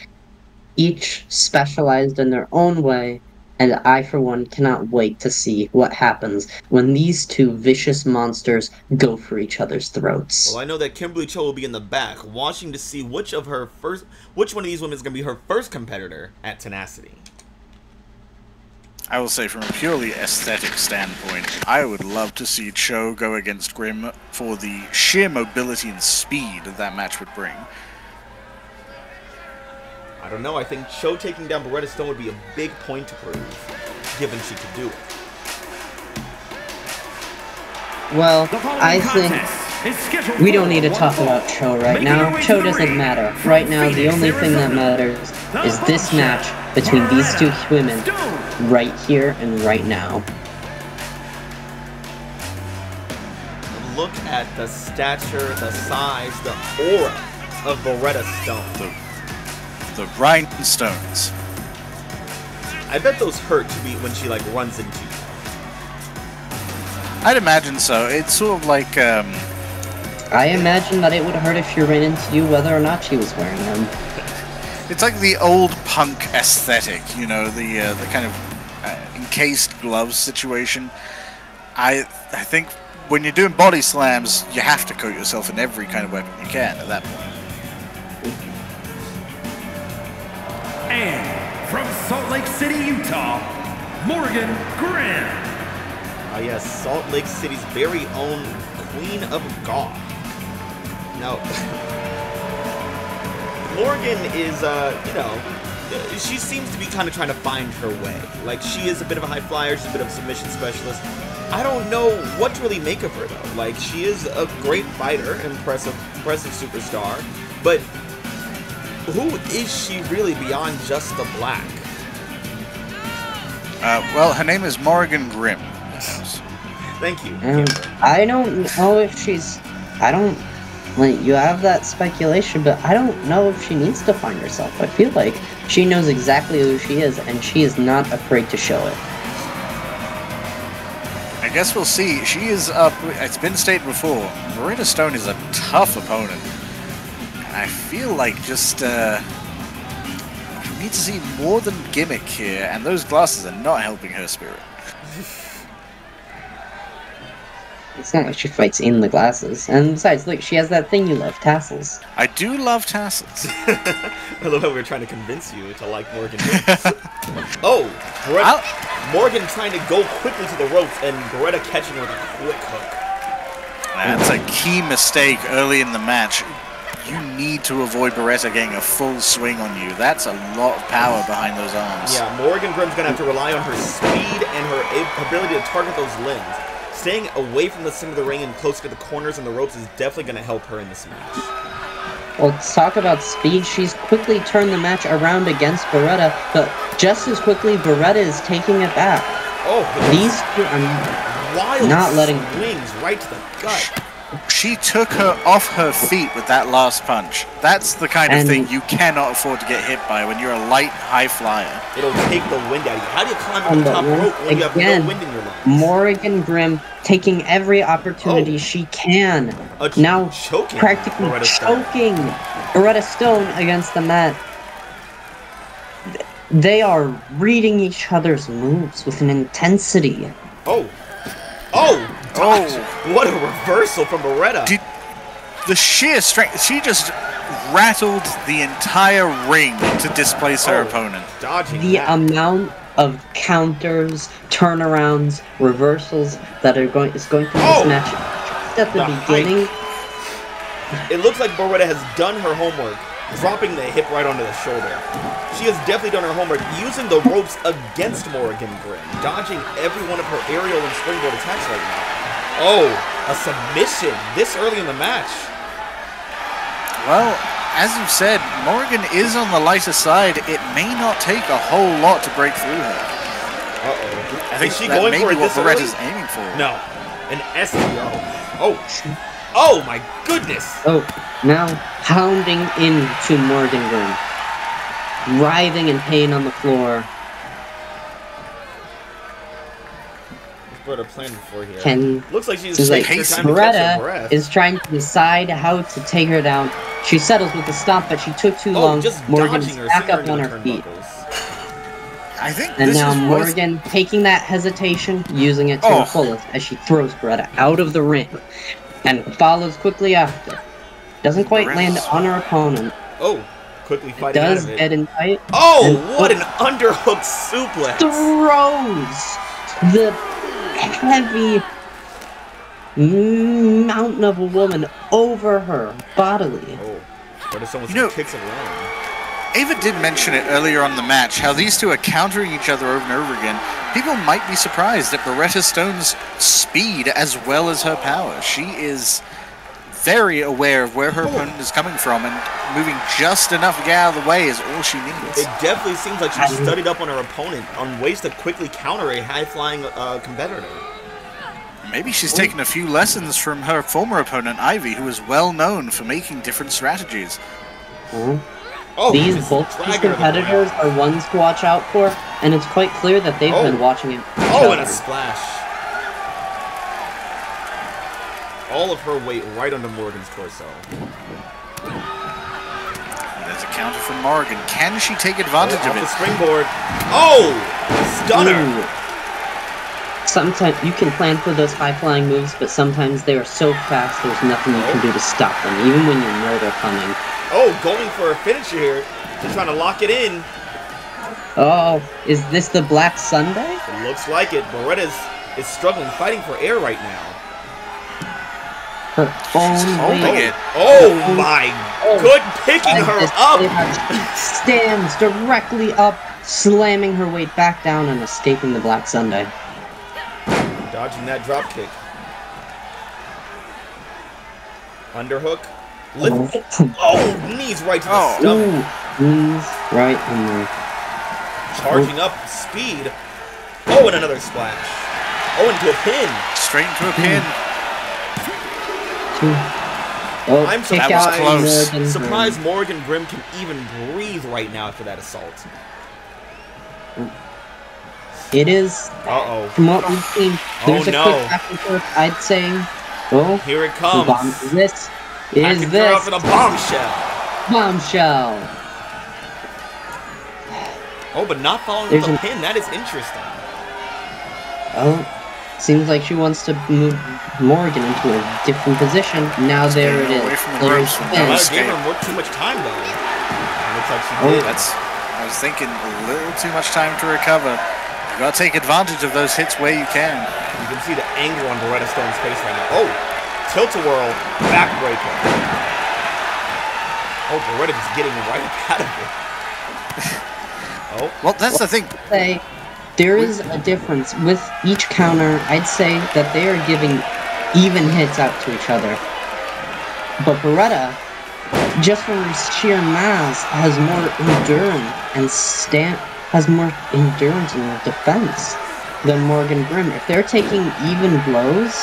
each specialized in their own way, and I, for one, cannot wait to see what happens when these two vicious monsters go for each other's throats. Well, I know that Kimberly Cho will be in the back, watching to see which one of these women is going to be her first competitor at Tenacity. I will say, from a purely aesthetic standpoint, I would love to see Cho go against Grimm for the sheer mobility and speed that match would bring. I don't know, I think Cho taking down Beretta Stone would be a big point to prove, given she could do it. Well, I think we don't need to talk about Cho right now. Cho doesn't matter. Right now, the only thing that matters is this match between these two women right here and right now. Look at the stature, the size, the aura of Beretta Stone. The rhinestones. I bet those hurt to be when she like runs into you. I'd imagine so. It's sort of like I imagine that it would hurt if she ran into you whether or not she was wearing them. It's like the old punk aesthetic, you know, the kind of encased gloves situation. I think when you're doing body slams, you have to coat yourself in every kind of weapon you can at that point. And from Salt Lake City, Utah, Morrigan Grimm. Ah, yes, Salt Lake City's very own Queen of Goth. Now, Morrigan is, you know, she seems to be kind of trying to find her way. Like, she is a bit of a high flyer, she's a bit of a submission specialist. I don't know what to really make of her, though. Like, she is a great fighter, impressive superstar, but who is she really beyond just the black? Well, her name is Morrigan Grimm. Thank you. I don't know if she's... you have that speculation, but I don't know if she needs to find herself. I feel like she knows exactly who she is, and she is not afraid to show it. I guess we'll see. She is up... It's been stated before, Beretta Stone is a tough opponent. I feel like just, we need to see more than gimmick here, and those glasses are not helping her spirit. It's not like she fights in the glasses. And besides, look, she has that thing you love, tassels. I do love tassels. I love how we were trying to convince you to like Morrigan. Oh, Morrigan trying to go quickly to the ropes, and Beretta catching her with a quick hook. That's a key mistake early in the match. You need to avoid Beretta getting a full swing on you. That's a lot of power behind those arms. Yeah, Morrigan Grimm's going to have to rely on her speed and her ability to target those limbs. Staying away from the center of the ring and close to the corners and the ropes is definitely going to help her in this match. Well, talk about speed. She's quickly turned the match around against Beretta, but just as quickly, Beretta is taking it back. Oh, these two are wild not letting wings right to the gut. She took her off her feet with that last punch. That's the kind of thing you cannot afford to get hit by when you're a light, high flyer. It'll take the wind out of you. How do you climb up the top rope when you have no wind in your lungs? Morrigan Grimm taking every opportunity she can. Now practically choking Beretta Stone against the mat. They are reading each other's moves with an intensity. Oh! What a reversal from Beretta! The sheer strength, she just rattled the entire ring to displace her opponent. Dodging The amount of counters, turnarounds, reversals that is going through this match just at the beginning. It looks like Beretta has done her homework, dropping the hip right onto the shoulder. She has definitely done her homework, using the ropes against Morrigan Grimm, dodging every one of her aerial and springboard attacks right now. Oh, a submission this early in the match. Well, as you've said, Morrigan is on the lighter side. It may not take a whole lot to break through her. Uh-oh. I think is she that going may for be it what this early? Beretta's aiming for. No. An STO. Oh, my goodness. Oh, now pounding into Morrigan Grimm. Writhing in pain on the floor. Beretta planned for here. Looks like she's like taking her time to catch her breath. Beretta is trying to decide how to take her down. She settles with a stomp, but she took too long. Just Morrigan's dodging her, back up sending on her her feet. I think And this now is Morrigan taking that hesitation, using it to the fullest as she throws Beretta out of the ring. And follows quickly after. Doesn't quite land on her opponent. Oh, quickly fighting Does out of it. get in tight. Oh, what an underhook suplex. Throws the heavy mountain of a woman over her bodily. Oh, but if someone kicks it around. Ava did mention it earlier on the match, how these two are countering each other over and over again. People might be surprised at Beretta Stone's speed as well as her power. She is very aware of where her opponent is coming from, and moving just enough to get out of the way is all she needs. It definitely seems like she studied up on her opponent on ways to quickly counter a high-flying competitor. Maybe she's taken a few lessons from her former opponent, Ivy, who is well known for making different strategies. Oh, both these competitors are ones to watch out for, and it's quite clear that they've been watching it. And a splash. All of her weight right under Morrigan's torso. There's a counter from Morrigan. Can she take advantage of it? The springboard. Oh! Stunner! Sometimes you can plan for those high-flying moves, but sometimes they are so fast there's nothing you can do to stop them, even when you know they're coming. Oh, going for a finisher here. She's trying to lock it in. Oh, is this the Black Sunday? It looks like it. Beretta is struggling, fighting for air right now. Oh my good picking her up. Stands directly up, slamming her weight back down and escaping the Black Sunday. Dodging that drop kick. Underhook. Knees right to the stomach. Knees right in there. Charging up speed. Oh, and another splash. Oh, into a pin. Straight into a pin. I'm surprised Morrigan Grimm can even breathe right now after that assault. It is. From what we've seen, there's a quick back and forth, I'd say. Oh, here it comes. This is this. For the bombshell. Bombshell. Oh, but not following with the pin. That is interesting. Oh, seems like she wants to move Morrigan into a different position. Now there it is. There's gave her too much time though. Looks like she did. I was thinking a little too much time to recover. You gotta take advantage of those hits where you can. You can see the anger on Beretta Stone's face right now. Oh, tilt-a-whirl, backbreaker. Oh, Beretta just getting right out of it. Oh, well, that's the thing. There is a difference with each counter. I'd say that they are giving even hits out to each other. But Beretta, just from sheer mass, has more endurance and has more endurance in their defense than Morrigan Grimm. If they're taking even blows,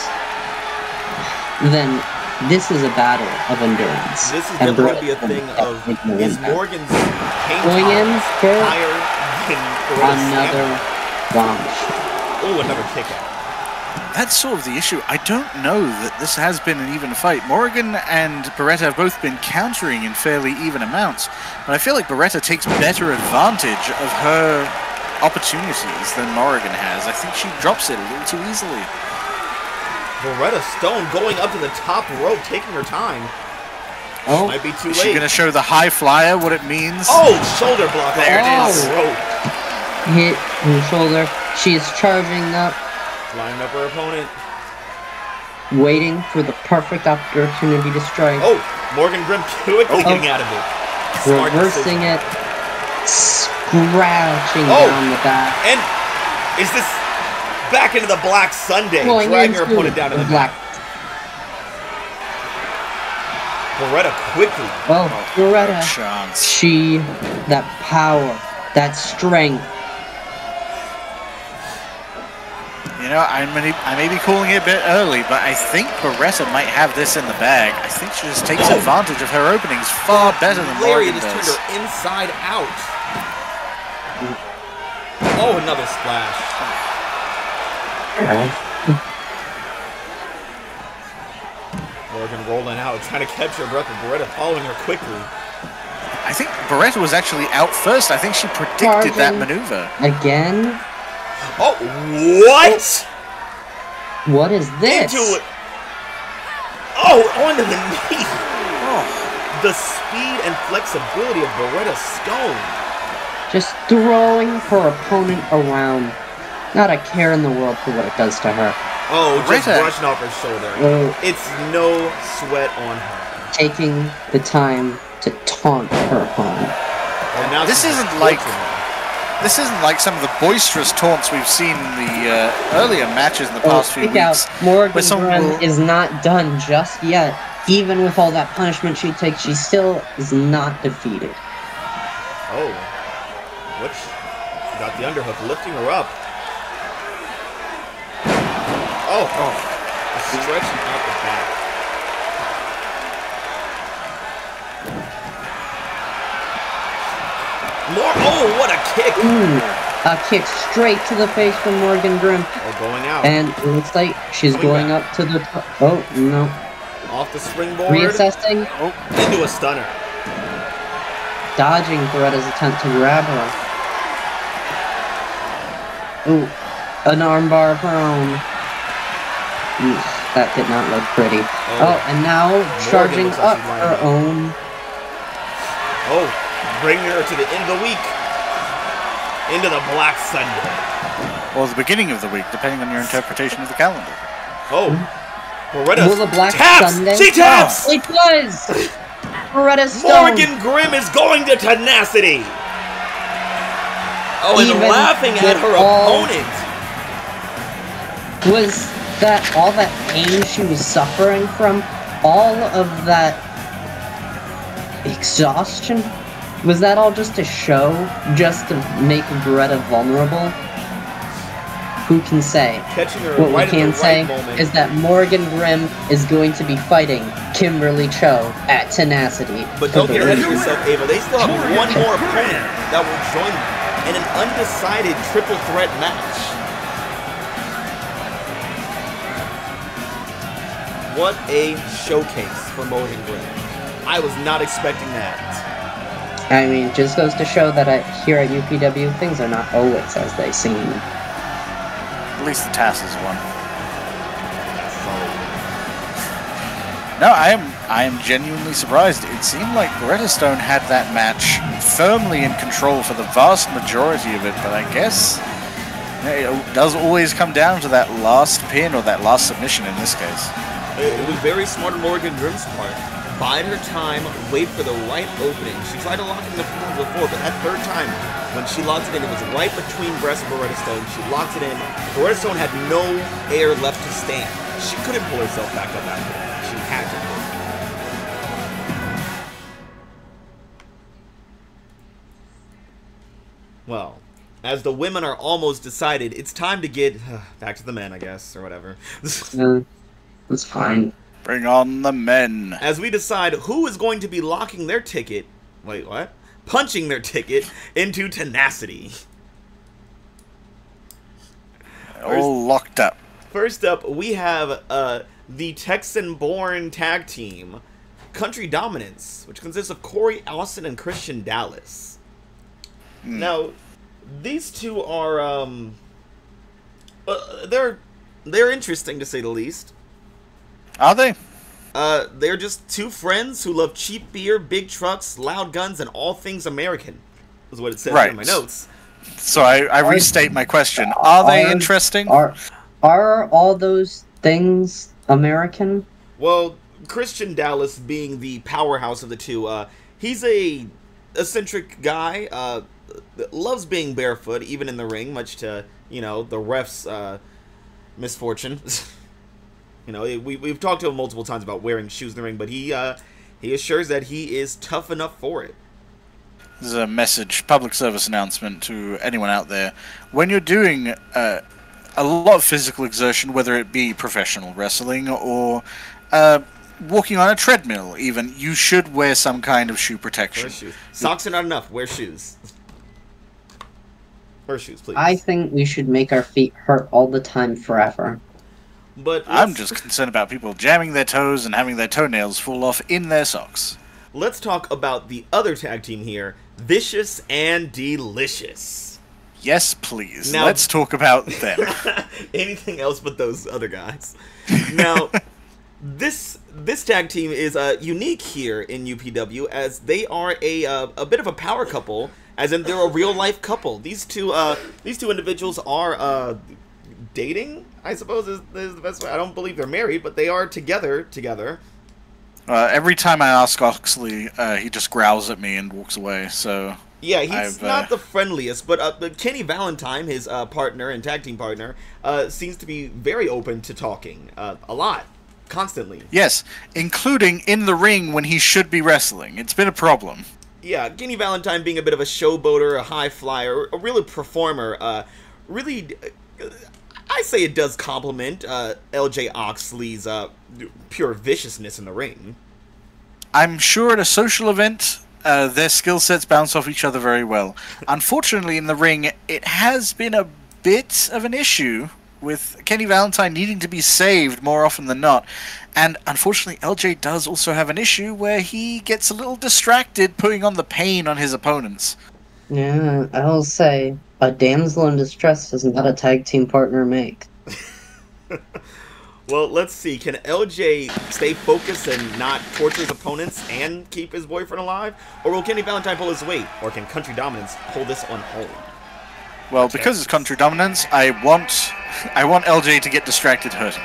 then this is a battle of endurance. This is definitely going to be a thing of, is Morgan's pain higher than Beretta's another bombshell. Oh, another kick out. That's sort of the issue. I don't know that this has been an even fight. Morrigan and Beretta have both been countering in fairly even amounts, but I feel like Beretta takes better advantage of her opportunities than Morrigan has. I think she drops it a little too easily. Beretta Stone going up to the top rope, taking her time. Oh, might be too Is late. she going to show the high flyer what it means? Oh, shoulder block. There it is. Rope. hit in the shoulder. She is charging up, Lining up her opponent. waiting for the perfect opportunity to strike. Oh, Morgan Grimm quickly getting out of it. Smart Reversing decision. it, scratching Oh. down the back. And is this back into the Black Sunday, Going dragging her into opponent down to the black. back. Beretta quickly. Well, Beretta, Chance. she, that power, that strength. You know, I may be calling it a bit early, but I think Beretta might have this in the bag. I think she just takes advantage of her openings far better than Lariat Morgan has turned does. her inside out. Oh, another splash. Morgan rolling out, trying to catch her breath, and Beretta following her quickly. I think Beretta was actually out first. I think she predicted that maneuver. Again? Oh, what? What is this? Into it. Oh, onto the knee. Oh. The speed and flexibility of Beretta Stone. Just throwing her opponent around. Not a care in the world for what it does to her. Oh, just Beretta. brushing off her shoulder. Oh. It's no sweat on her. Taking the time to taunt her opponent. And now This she's isn't just like- torturing her. This isn't like some of the boisterous taunts we've seen in the earlier matches in the past few Speak out. weeks. Morgan where someone Grimm will- is not done just yet. Even with all that punishment she takes, she still is not defeated. Oh. What? She got the underhook, lifting her up. Oh. Stretching out the back. More. Oh, what a kick. Ooh, a kick straight to the face from Morgan Grimm. Oh, going out. And it looks like she's Coming going back. up to the top. Oh, no. Off the springboard. Reassessing, Into a stunner. dodging Beretta's attempt to grab her. Ooh, an armbar prone. Ooh, that did not look pretty. Oh, and now charging looks like up she's lining her up. own. Oh, bringing her to the end of the week. Into the Black Sunday. Or the beginning of the week, depending on your interpretation of the calendar. Oh, Beretta Will the Black taps. Sunday? She taps. It does! Beretta Stone. Morgan Grimm is going to tenacity. Oh, and Even laughing at with her all- opponent. Was that all that pain she was suffering from? All of that exhaustion? Was that all just a show? Just to make Beretta vulnerable? Who can say? Catching her What right we can at the say right moment. is that Morgan Grimm is going to be fighting Kimberly Cho at Tenacity. But don't get ahead of yourself, Ava. They still have one more opponent that will join them in an undecided triple threat match. What a showcase for Morgan Grimm. I was not expecting that. I mean, just goes to show that here at UPW, things are not always as they seem. At least the TAS is one. That's solid. No, I am genuinely surprised. It seemed like Beretta Stone had that match firmly in control for the vast majority of it, but I guess it does always come down to that last pin or that last submission in this case. It was very smart on Morgan Grimm's part. Bide her time, wait for the right opening. She tried to lock it in the field before, but that third time, when she locked it in, it was right between breasts of Beretta Stone. She locked it in. Beretta Stone had no air left to stand. She couldn't pull herself back up after that. She had to. Well, as the women are almost decided, it's time to get back to the men, I guess, or whatever. That's fine. Bring on the men. As we decide who is going to be locking their ticket, wait, what? Punching their ticket into Tenacity. All locked up. First up, we have the Texan-born tag team, Country Dominance, which consists of Corey Austin and Christian Dallas. Now, these two are they're interesting to say the least. Are they? They're just two friends who love cheap beer, big trucks, loud guns, and all things American. Is what it says in my notes. So I restate my question. Are they interesting? Are all those things American? Well, Christian Dallas being the powerhouse of the two, he's a eccentric guy, loves being barefoot, even in the ring, much to, the ref's misfortune. We've talked to him multiple times about wearing shoes in the ring, but he assures that he is tough enough for it. This is a message, public service announcement to anyone out there. When you're doing a lot of physical exertion, whether it be professional wrestling or walking on a treadmill even, you should wear some kind of shoe protection. Wear shoes. Socks are not enough. Wear shoes. Wear shoes, please. I think we should make our feet hurt all the time forever. But I'm just concerned about people jamming their toes and having their toenails fall off in their socks. Let's talk about the other tag team here, Vicious and Delicious. Yes, please. Now, let's talk about them. Anything else but those other guys. Now, this tag team is unique here in UPW, as they are a bit of a power couple, as in they're a real life couple. These two individuals are dating, I suppose is the best way. I don't believe they're married, but they are together. Every time I ask Oxley, he just growls at me and walks away. So yeah, he's not the friendliest, but Kenny Valentine, his partner and tag team partner, seems to be very open to talking a lot, constantly. Yes, including in the ring when he should be wrestling. It's been a problem. Yeah, Kenny Valentine being a bit of a showboater, a high flyer, a really performer, really. I say it does compliment LJ Oxley's pure viciousness in the ring. I'm sure at a social event, their skill sets bounce off each other very well. Unfortunately, in the ring, it has been a bit of an issue with Kenny Valentine needing to be saved more often than not. And unfortunately, LJ does also have an issue where he gets a little distracted putting on the pain on his opponents. Yeah, I'll say, a damsel in distress does not a tag team partner make. Well, let's see. Can LJ stay focused and not torture his opponents and keep his boyfriend alive? Or will Kenny Valentine pull his weight? Or can Country Dominance hold this on hold? Well, because it's Country Dominance, I want LJ to get distracted hurting.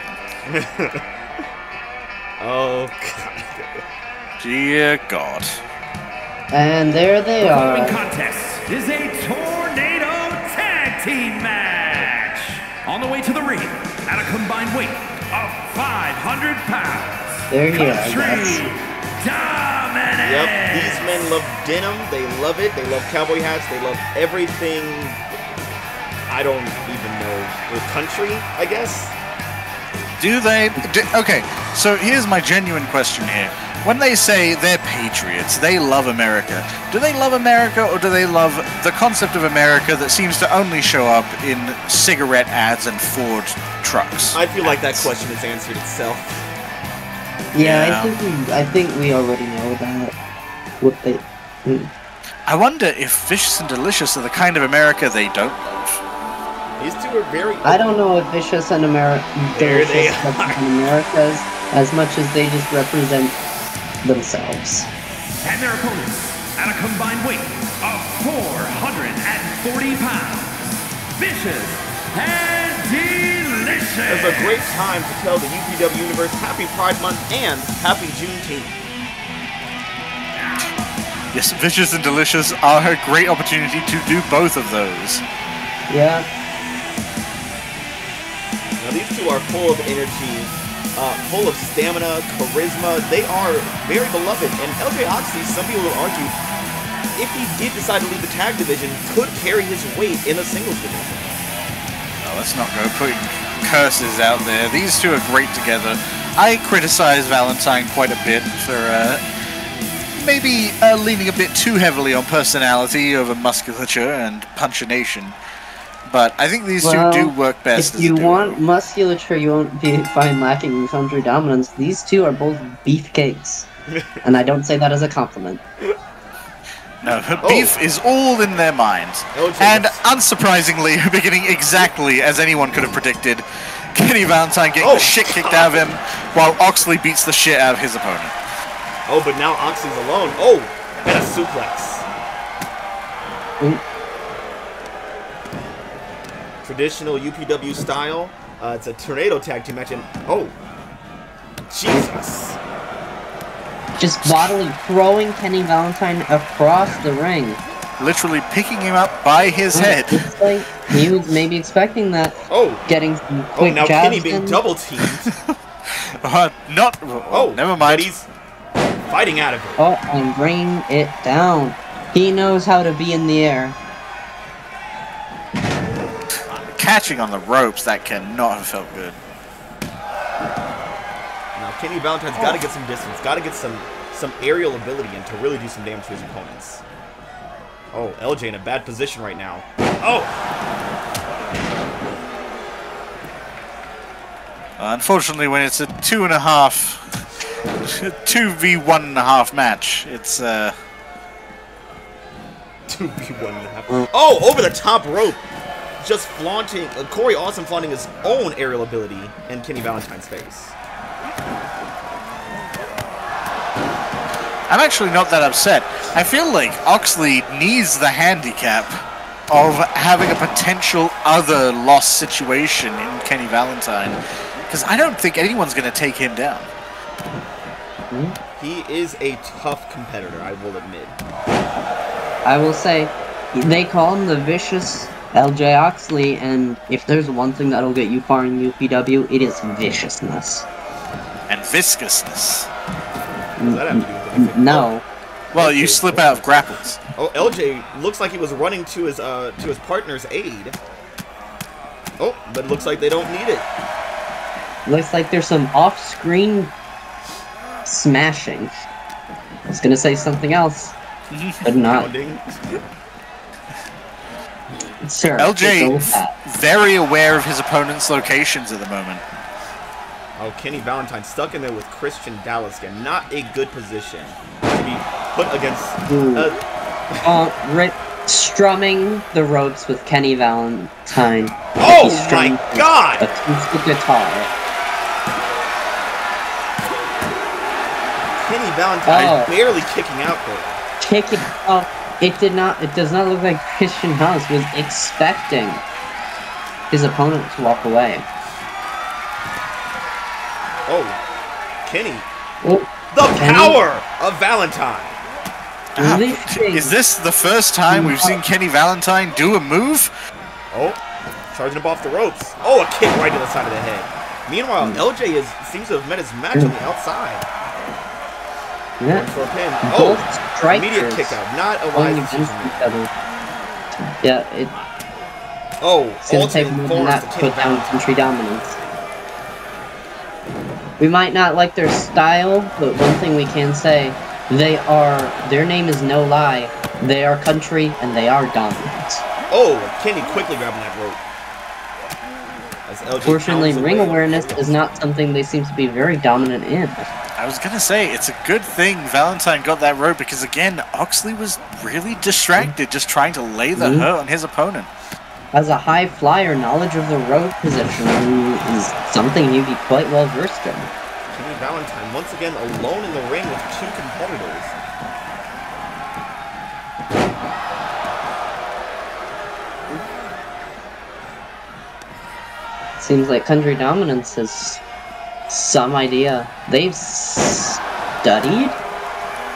Oh, God. Dear God. And there they are. The following contest is a tornado tag team match. On the way to the ring, at a combined weight of 500 pounds. There you go. Country Dominance. Yep, these men love denim. They love it. They love cowboy hats. They love everything. I don't even know. With country, I guess? Do they? Okay, so here's my genuine question here. When they say they're patriots, they love America, do they love America, or do they love the concept of America that seems to only show up in cigarette ads and Ford trucks? I feel like that question has answered itself. Yeah, I think we already know that. What they... I wonder if Vicious and Delicious are the kind of America they don't love. These two are very... I don't know if Vicious and Delicious represent Americas as much as they just represent themselves. And their opponents, at a combined weight of 440 pounds, Vicious and Delicious. It's a great time to tell the UPW Universe Happy Pride Month and Happy Juneteenth. Yes, Vicious and Delicious are a great opportunity to do both of those. Yeah. Now these two are full of energy, full of stamina, charisma. They are very beloved, and LJ Oxley, some people will argue, if he did decide to leave the tag division, could carry his weight in a singles division. Oh, let's not go putting curses out there. These two are great together. I criticize Valentine quite a bit for maybe leaning a bit too heavily on personality over musculature and punchination. but I think these two do work best. If you want musculature, you won't find lacking in country dominance. These two are both beefcakes, and I don't say that as a compliment. No, beef is all in their minds. And unsurprisingly, beginning exactly as anyone could have predicted, Kenny Valentine getting the shit kicked out of him, while Oxley beats the shit out of his opponent. Oh, but now Oxley's alone. Oh, and a suplex. Traditional UPW style. It's a tornado tag team match. And oh, Jesus! Just bodily throwing Kenny Valentine across the ring. Literally picking him up by his head. It's like he was maybe expecting that. Oh, getting some quick now jabs Kenny being double teamed. Never mind. But he's fighting out of it. Oh, and bringing it down. He knows how to be in the air. Catching on the ropes, that cannot have felt good. Now Kenny Valentine's got to get some distance, got to get some aerial ability and to really do some damage to his opponents. Oh, LJ in a bad position right now. Oh! Unfortunately, when it's a 2v1.5 match, it's 2v1.5. Oh, over the top rope! Just flaunting, Corey Awesome flaunting his own aerial ability in Kenny Valentine's face. I'm actually not that upset. I feel like Oxley needs the handicap of having a potential other loss situation in Kenny Valentine, because I don't think anyone's going to take him down. He is a tough competitor, I will admit. I will say, they call him the vicious LJ Oxley, and if there's one thing that'll get you far in UPW, it is viciousness. And viscousness. What does that have to do with anything? No. Well, you slip out of grapples. Oh, LJ looks like he was running to his partner's aid. Oh, but it looks like they don't need it. Looks like there's some off-screen smashing. I was gonna say something else, but not. Sure. LJ, very aware of his opponent's locations at the moment. Oh, Kenny Valentine stuck in there with Christian Dallas again. Not a good position to be put against. Strumming the ropes with Kenny Valentine. Oh my God! A acoustic guitar. Kenny Valentine barely kicking out there. Kicking out. It does not look like Christian Dallas was expecting his opponent to walk away. Oh, Kenny. The power of Valentine. Is this the first time we've seen Kenny Valentine do a move? Oh, charging him off the ropes. Oh, a kick right to the side of the head. Meanwhile, LJ seems to have met his match on the outside. Yeah. For a pin. Both immediate kick out. Not a wise decision. Yeah, it's gonna take more than that to put down country dominance. We might not like their style, but one thing we can say, their name is no lie. They are country and they are dominant. Oh, Kenny quickly grabbing that rope. Fortunately, ring awareness is not something they seem to be very dominant in. I was gonna say, it's a good thing Valentine got that rope, because again, Oxley was really distracted, just trying to lay the hurt on his opponent. As a high flyer, knowledge of the rope position is something you'd be quite well versed in. Kenny Valentine once again alone in the ring with two competitors. Seems like country dominance has some idea. They've studied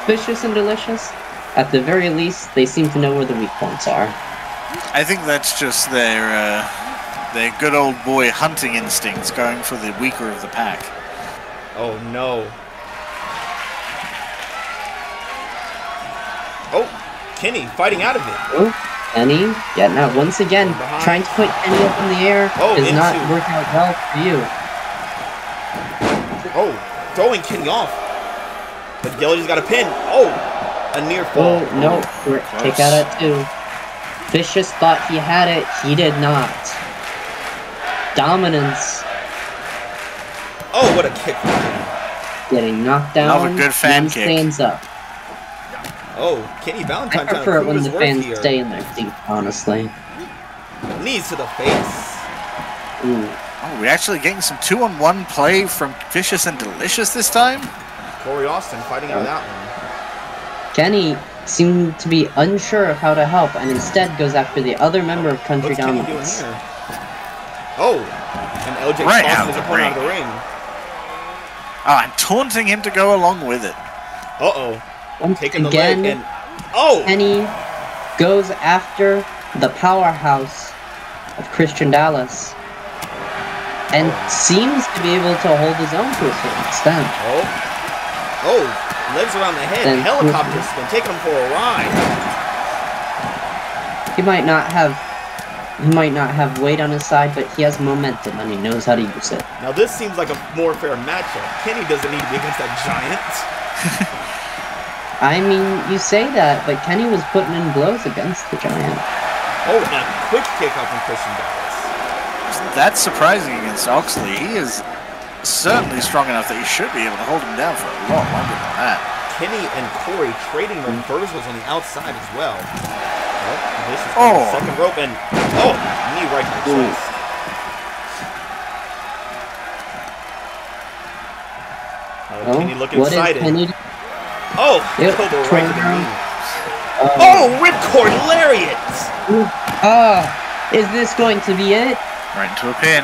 Vicious and Delicious. At the very least, they seem to know where the weak points are. I think that's just their good old boy hunting instincts, going for the weaker of the pack. Oh no. Oh, Kenny fighting out of it. Oh, Kenny. Yeah, now once again, trying to put Kenny up in the air is not working out well for you. Oh, throwing Kenny off. But Yellow just got a pin. Oh, a near fall. Oh, no. Kick out at 2. Vicious thought he had it. He did not. Dominance. Oh, what a kick from Kenny. Getting knocked down. Another good fan then kick. stands up. Oh, Kenny I Valentine trying to prefer it prove when his the worth fans here. stay in their seat, honestly. Knees to the face. Ooh. Oh, we're actually getting some 2-on-1 play from Vicious and Delicious this time? Corey Austin fighting out that one. Kenny seemed to be unsure of how to help and instead goes after the other member of Country What's Kenny doing Dominance. here? Oh, and LJ Right tossing out his of the opponent out of the ring. Oh, and taunting him to go along with it. Uh-oh. Once Taking the again, leg and... Oh! Kenny goes after the powerhouse of Christian Dallas and seems to be able to hold his own to a certain extent. Oh, legs around the head, Then- helicopter spin, taking him for a ride. He might not have weight on his side, but he has momentum and he knows how to use it. Now this seems like a more fair matchup. Kenny doesn't need to be against that giant. I mean, you say that, but Kenny was putting in blows against the giant. Oh, and a quick kick out from Christian Dallas. That's surprising against Oxley. He is certainly strong enough that he should be able to hold him down for a lot longer than that. Kenny and Corey trading reversals on the outside as well. Oh, this is Oh. the second rope and knee right to the chest. Kenny looking what excited. is Kenny? Oh, Yep, elbow right to the turn knee. Oh, ripcord lariat! Is this going to be it? Right into a pin.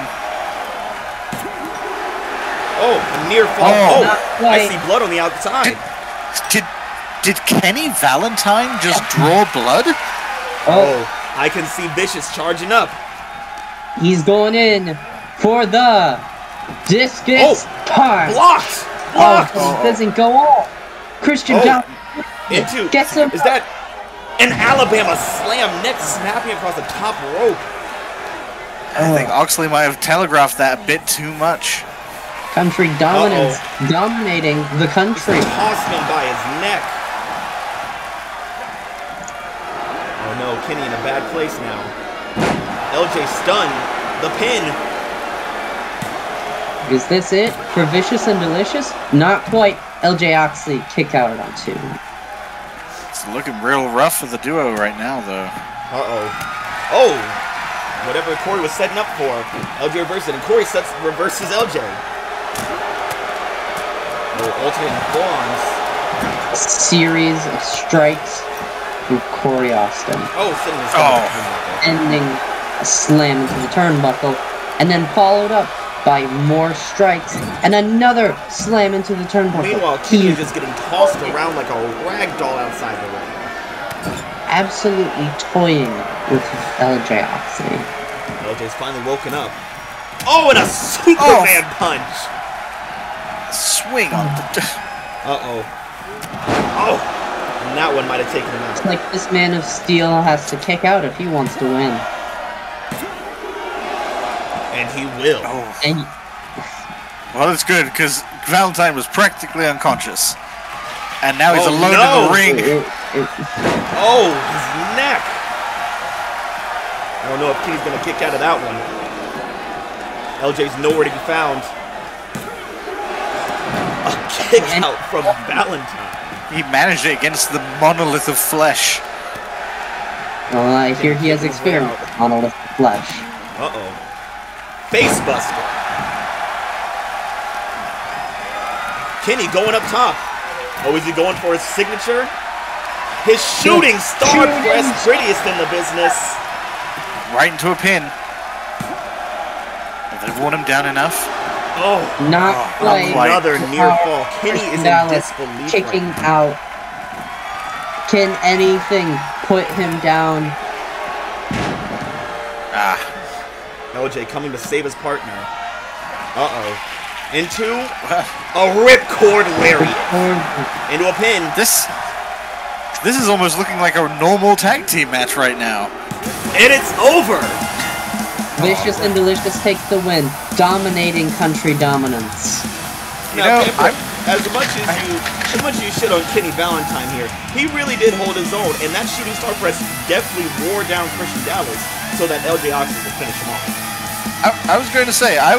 Oh, a near fall. Oh. Not I quite. see blood on the outside. Did Kenny Valentine just draw blood? Oh, I can see Vicious charging up. He's going in for the discus punch. Blocked! Oh, Blocked! it doesn't go off. Christian Dallas Into. gets him. Is that an Alabama slam, neck snapping across the top rope? I think Oxley might have telegraphed that a bit too much. Country dominance, dominating the country. Tossed him by his neck. Oh no, Kenny in a bad place now. LJ stunned. The pin. Is this it for Vicious and Delicious? Not quite. LJ Oxley kick out on 2. It's looking real rough for the duo right now, though. Oh, whatever Corey was setting up for. LJ reverses it, and Corey reverses LJ. Oh, alternating forearms. A series of strikes from Corey Austin, Oh, sitting his ending a slam into the turnbuckle, and then followed up by more strikes and another slam into the turnbuckle. Meanwhile, Kenny is just getting tossed around like a rag doll outside the ring. Absolutely toying with LJ Oxley. LJ's finally woken up. Oh, and a Superman punch! Swing on the... Oh, and that one might have taken him It's out. like this Man of Steel has to kick out if he wants to win. And he will. And Well, that's good, because Valentine was practically unconscious. And now he's Oh, alone no. in the ring. Oh, his neck! I don't know if Kenny's gonna kick out of that one. LJ's nowhere to be found. A kick out from Valentine. He managed it against the monolith of flesh. well, I hear he has experience with monolith flesh. Uh-oh. Face buster. Kenny going up top. Oh, is he going for his signature? His shooting star press, prettiest in the business. Right into a pin. Have they worn him down enough? Oh, Not quite. another near fall. Kenny is in Dallas disbelief kicking right now. out. Can anything put him down? Ah. LJ coming to save his partner. Uh-oh. Into a ripcord lariat. Into a pin. This is almost looking like a normal tag team match right now. And it's over. Vicious and Delicious take the win, dominating country dominance. You know, as much as you shit on Kenny Valentine here, he really did hold his own, and that shooting star press definitely wore down Christian Dallas so that LJ Oxley could finish him off. I was going to say, I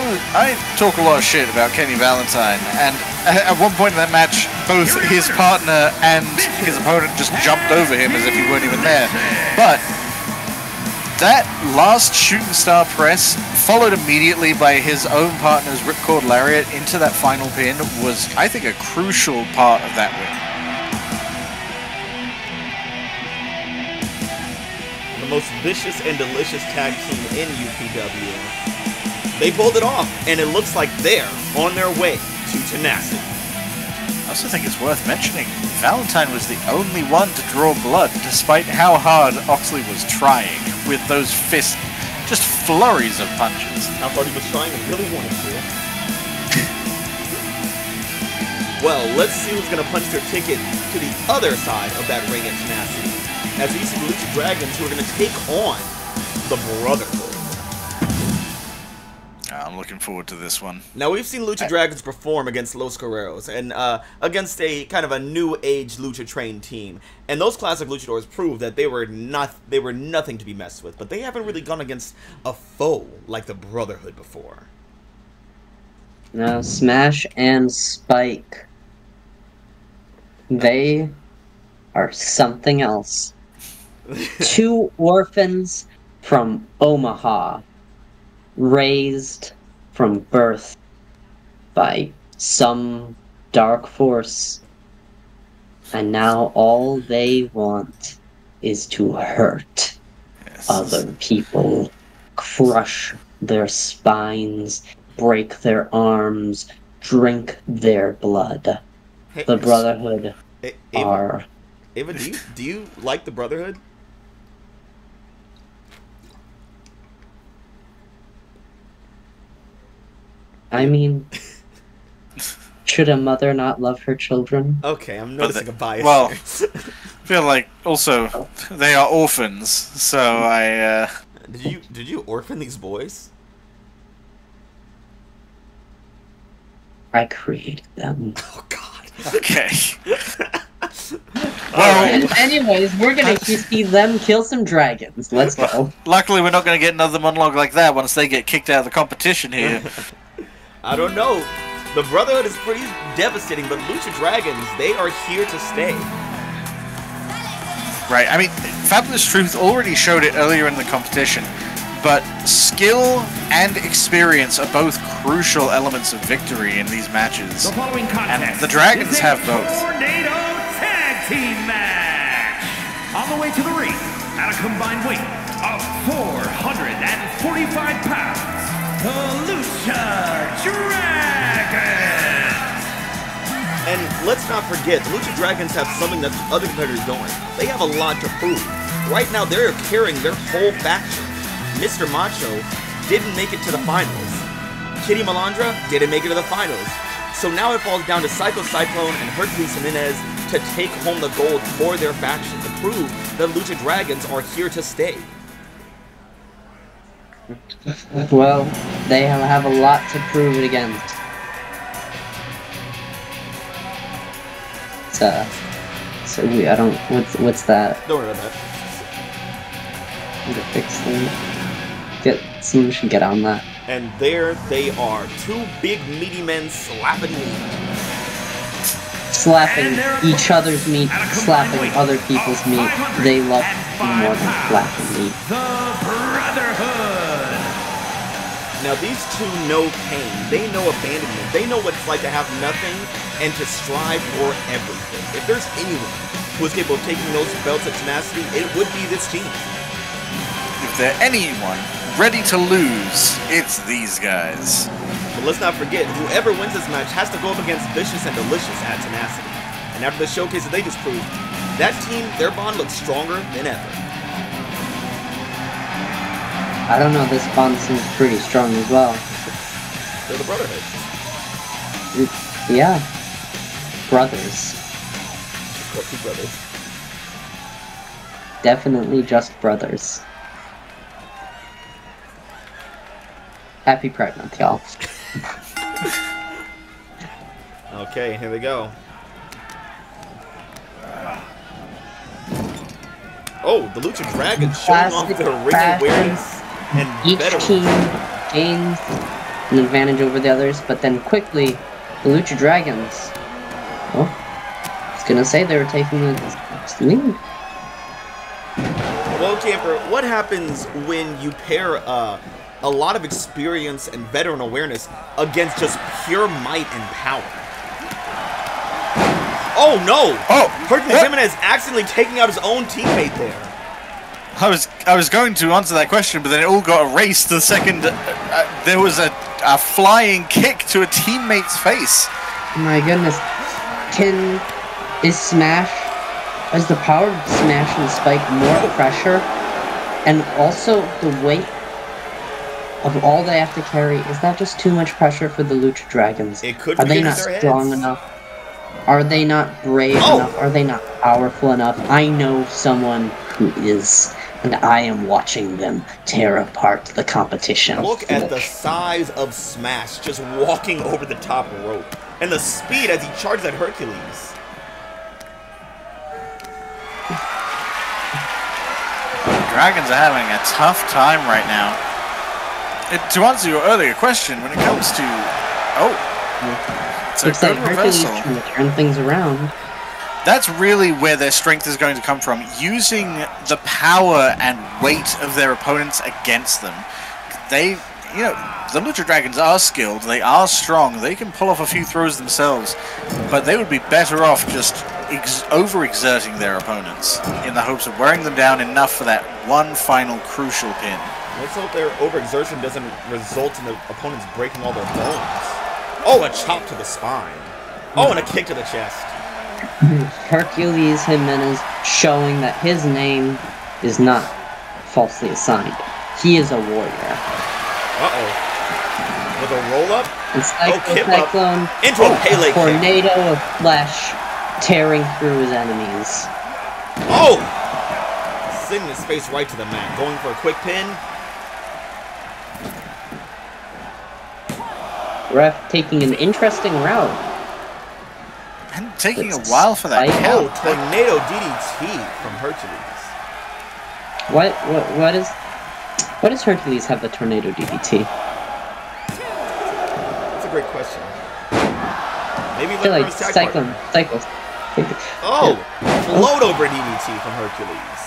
talk a lot of shit about Kenny Valentine, and at one point in that match, both his partner and his opponent just jumped over him as if he weren't even there. But that last shooting star press, followed immediately by his own partner's ripcord lariat into that final pin, was, I think, a crucial part of that win. The most vicious and delicious tag team in UPW. They pulled it off, and it looks like they're on their way to tenacity. I also think it's worth mentioning, Valentine was the only one to draw blood, despite how hard Oxley was trying, with those fist, just flurries of punches. I thought he was trying and really wanted to. Well, let's see who's going to punch their ticket to the other side of that ring at tenacity, as we see the Lucha Dragons, who are going to take on the Brotherhood. I'm looking forward to this one. Now, we've seen Lucha Dragons perform against Los Guerreros and against a kind of a new age Lucha trained team. And those classic luchadors proved that they were nothing to be messed with. But they haven't really gone against a foe like the Brotherhood before. Now, Smash and Spike, they are something else. Two orphans from Omaha, raised from birth by some dark force, and now all they want is to hurt other people, crush their spines, break their arms, drink their blood. Hey, the Brotherhood are... Ava, do you like the Brotherhood? I mean, should a mother not love her children? Okay, I'm noticing a bias. Well, here. I feel like also they are orphans, so I. Did you orphan these boys? I created them. Oh God. Okay. Well, anyways, we're gonna see them kill some dragons. Let's go. Luckily, we're not going to get another monologue like that once they get kicked out of the competition here. I don't know. The Brotherhood is pretty devastating, but Lucha Dragons, they are here to stay. Right, I mean, Fabulous Truth already showed it earlier in the competition, but skill and experience are both crucial elements of victory in these matches. The following contest and the Dragons have both. Tornado Tag Team Match! On the way to the ring, at a combined weight of 445 pounds, the Lucha Dragons! And let's not forget, the Lucha Dragons have something that the other competitors don't. They have a lot to prove. Right now, they're carrying their whole faction. Mr. Macho didn't make it to the finals. Kitty Melandra didn't make it to the finals. So now it falls down to Psycho Cyclone and Hercules Jimenez to take home the gold for their faction, to prove that Lucha Dragons are here to stay. Well, they have a lot to prove it against. So I don't. What's that? Don't worry about that. I'm gonna fix them. Someone should get on that. And there they are, two big meaty men slapping meat. Slapping each other's meat, slapping other people's meat. They love more than slapping meat. The Brotherhood! Now these two know pain, they know abandonment, they know what it's like to have nothing and to strive for everything. If there's anyone who is capable of taking those belts at tenacity, it would be this team. If there's anyone ready to lose, it's these guys. But let's not forget, whoever wins this match has to go up against Vicious and Delicious at tenacity. And after the showcase that they just proved, that team, their bond looks stronger than ever. I don't know, this bond seems pretty strong as well. They're the Brotherhood. Yeah. Brothers. Just called two brothers. Definitely just brothers. Happy Pride Month, y'all. Okay, here they go. Oh, the Lucha Dragons showing off their ring awareness and each better. team gains an advantage over the others, but then quickly, the Lucha Dragons, well, I was gonna say they were taking the lead. Well, Camper, what happens when you pair a lot of experience and veteran awareness against just pure might and power? Oh no! Oh, Hercules Jimenez accidentally taking out his own teammate there. I was going to answer that question, but then it all got erased the second there was a flying kick to a teammate's face. My goodness, is the power of Smash and Spike more pressure, and also the weight of all they have to carry, is that just too much pressure for the Lucha Dragons? It could Are they be not their strong heads. enough? Are they not brave enough? Are they not powerful enough? I know someone who is, and I am watching them tear apart the competition. Look at the size of Smash just walking over the top rope, and the speed as he charges at Hercules. Dragons are having a tough time right now. To answer your earlier question, when it comes to it's a Looks like good Hercules reversal. trying to turn things around. That's really where their strength is going to come from, using the power and weight of their opponents against them. They, the Lucha Dragons are skilled, they are strong, they can pull off a few throws themselves, but they would be better off just overexerting their opponents in the hopes of wearing them down enough for that one final crucial pin. Let's hope their overexertion doesn't result in the opponents breaking all their bones. Oh, a chop to the spine. Oh, and a kick to the chest. Hercules Jimenez showing that his name is not falsely assigned. He is a warrior. Uh-oh. With a roll-up? And kip up. Cyclone Into a Pele kick. tornado of flesh tearing through his enemies. Oh! Sending his face right to the mat. Going for a quick pin. Ref taking an interesting route. And taking a while for that Spike. Oh, count. tornado DDT from Hercules. What does Hercules have the tornado DDT? That's a great question. Maybe I feel like like Cyclone. Oh! Float over DDT from Hercules.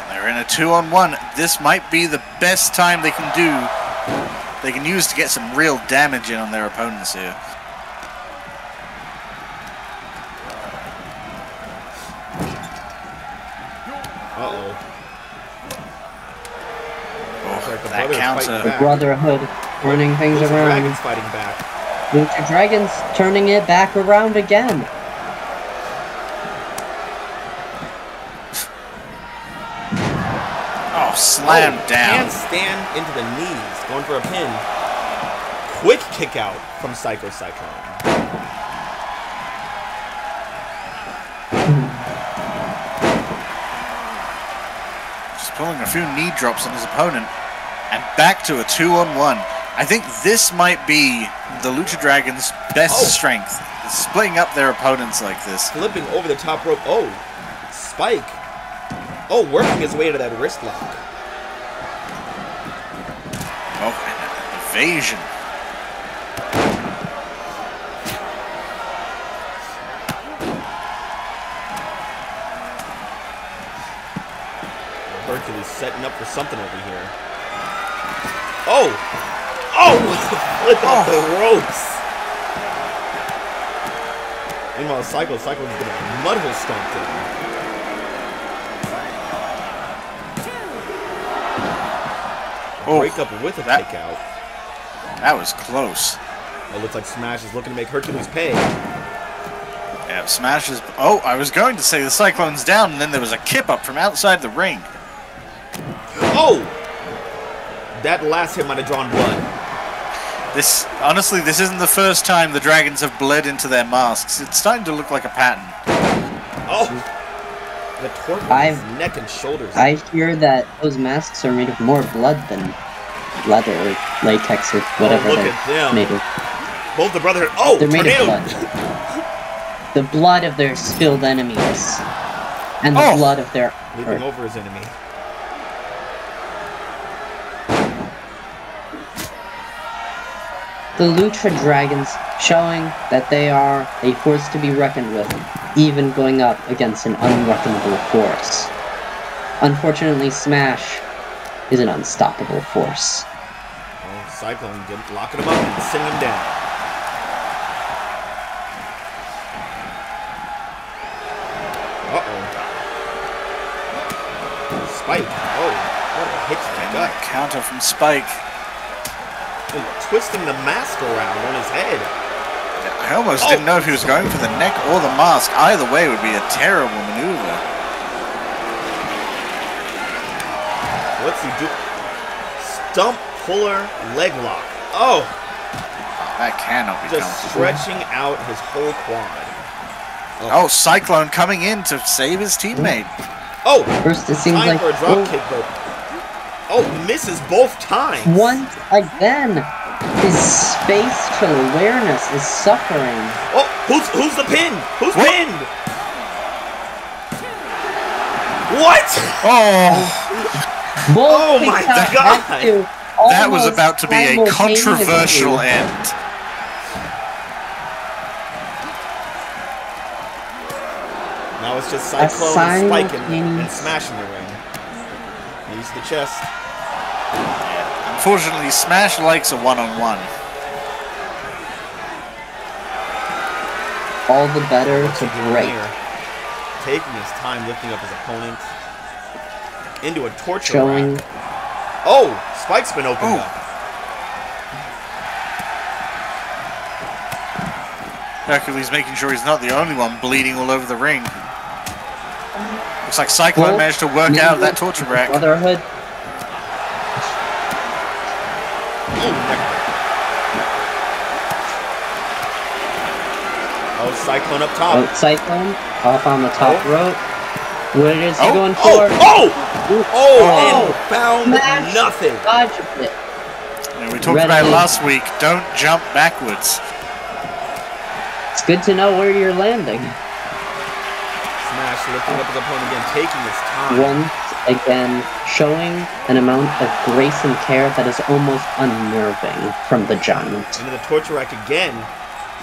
They're in a 2-on-1. This might be the best time they can do. They can use to get some real damage in on their opponents here. Uh-oh. That counter. The Brotherhood turning things Lucha around. Dragons fighting back. Lucha Dragons turning it back around again. Oh, slam down. Handstand into the knees. Going for a pin. Quick kick out from Psycho Cyclone. Just pulling a few knee drops on his opponent. And back to a 2-on-1. I think this might be the Lucha Dragons' best strength. Splitting up their opponents like this. Flipping over the top rope. Oh, Spike. Oh, working his way to that wrist lock. Oh, and an evasion. Hercules setting up for something over here. Oh! Oh, with the flip off the ropes! Meanwhile, Cyclone's getting a mud hole stomped in. Oh, Break up with a kick out. That was close. It looks like Smash is looking to make Hercules pay. Yeah, Smash is... Oh, I was going to say the Cyclone's down, and then there was a kip up from outside the ring. Oh! That last hit might have drawn blood. Honestly, this isn't the first time the Dragons have bled into their masks. It's starting to look like a pattern. Oh! The torque on his neck and shoulders. I hear that those masks are made of more blood than leather, latex, or whatever look they're at them. made of. Both the Brotherhood. Oh, They're made tornado! of blood. The blood of their spilled enemies. And the blood of their... Leaping over his enemy. The Lucha Dragons showing that they are a force to be reckoned with, even going up against an unreckonable force. Unfortunately, Smash is an unstoppable force. Oh, Cyclone locking him up and sending him down. Uh-oh. Spike. Oh, what a hit to the gut. Counter from Spike. And twisting the mask around on his head. I almost didn't know if he was going for the neck or the mask. Either way would be a terrible maneuver. What's he do? Stump puller leg lock. Oh! That cannot be Just comfortable. stretching out his whole quad. Oh, Cyclone coming in to save his teammate. Oh! First, it seems Time like... for a drop kick, but... Oh, misses both times. Once again, his spatial awareness is suffering. Oh, who's the pin? Who's pinned? What? Oh, Both my TikTok God. had to that was almost about to be a controversial simultaneously- end. Now it's just Cyclone spiking and smashing the ring. Use the chest. Unfortunately, Smash likes a one-on-one. All the better What's to he doing break. here? Taking his time lifting up his opponent into a torture Showing rack. Oh, Spike's been opened up. Hercules making sure he's not the only one bleeding all over the ring. Looks like Cyclone managed to work out of that torture rack. Brotherhood. Oh, Cyclone up top. Oh, Cyclone off on the top rope. What is he going for? And found Smash. nothing. Dodge it. Yeah, we talked about it last week. Don't jump backwards. It's good to know where you're landing. Smash lifting up his opponent again, taking his time. Once again, showing an amount of grace and care that is almost unnerving from the giant. Into the torture rack again.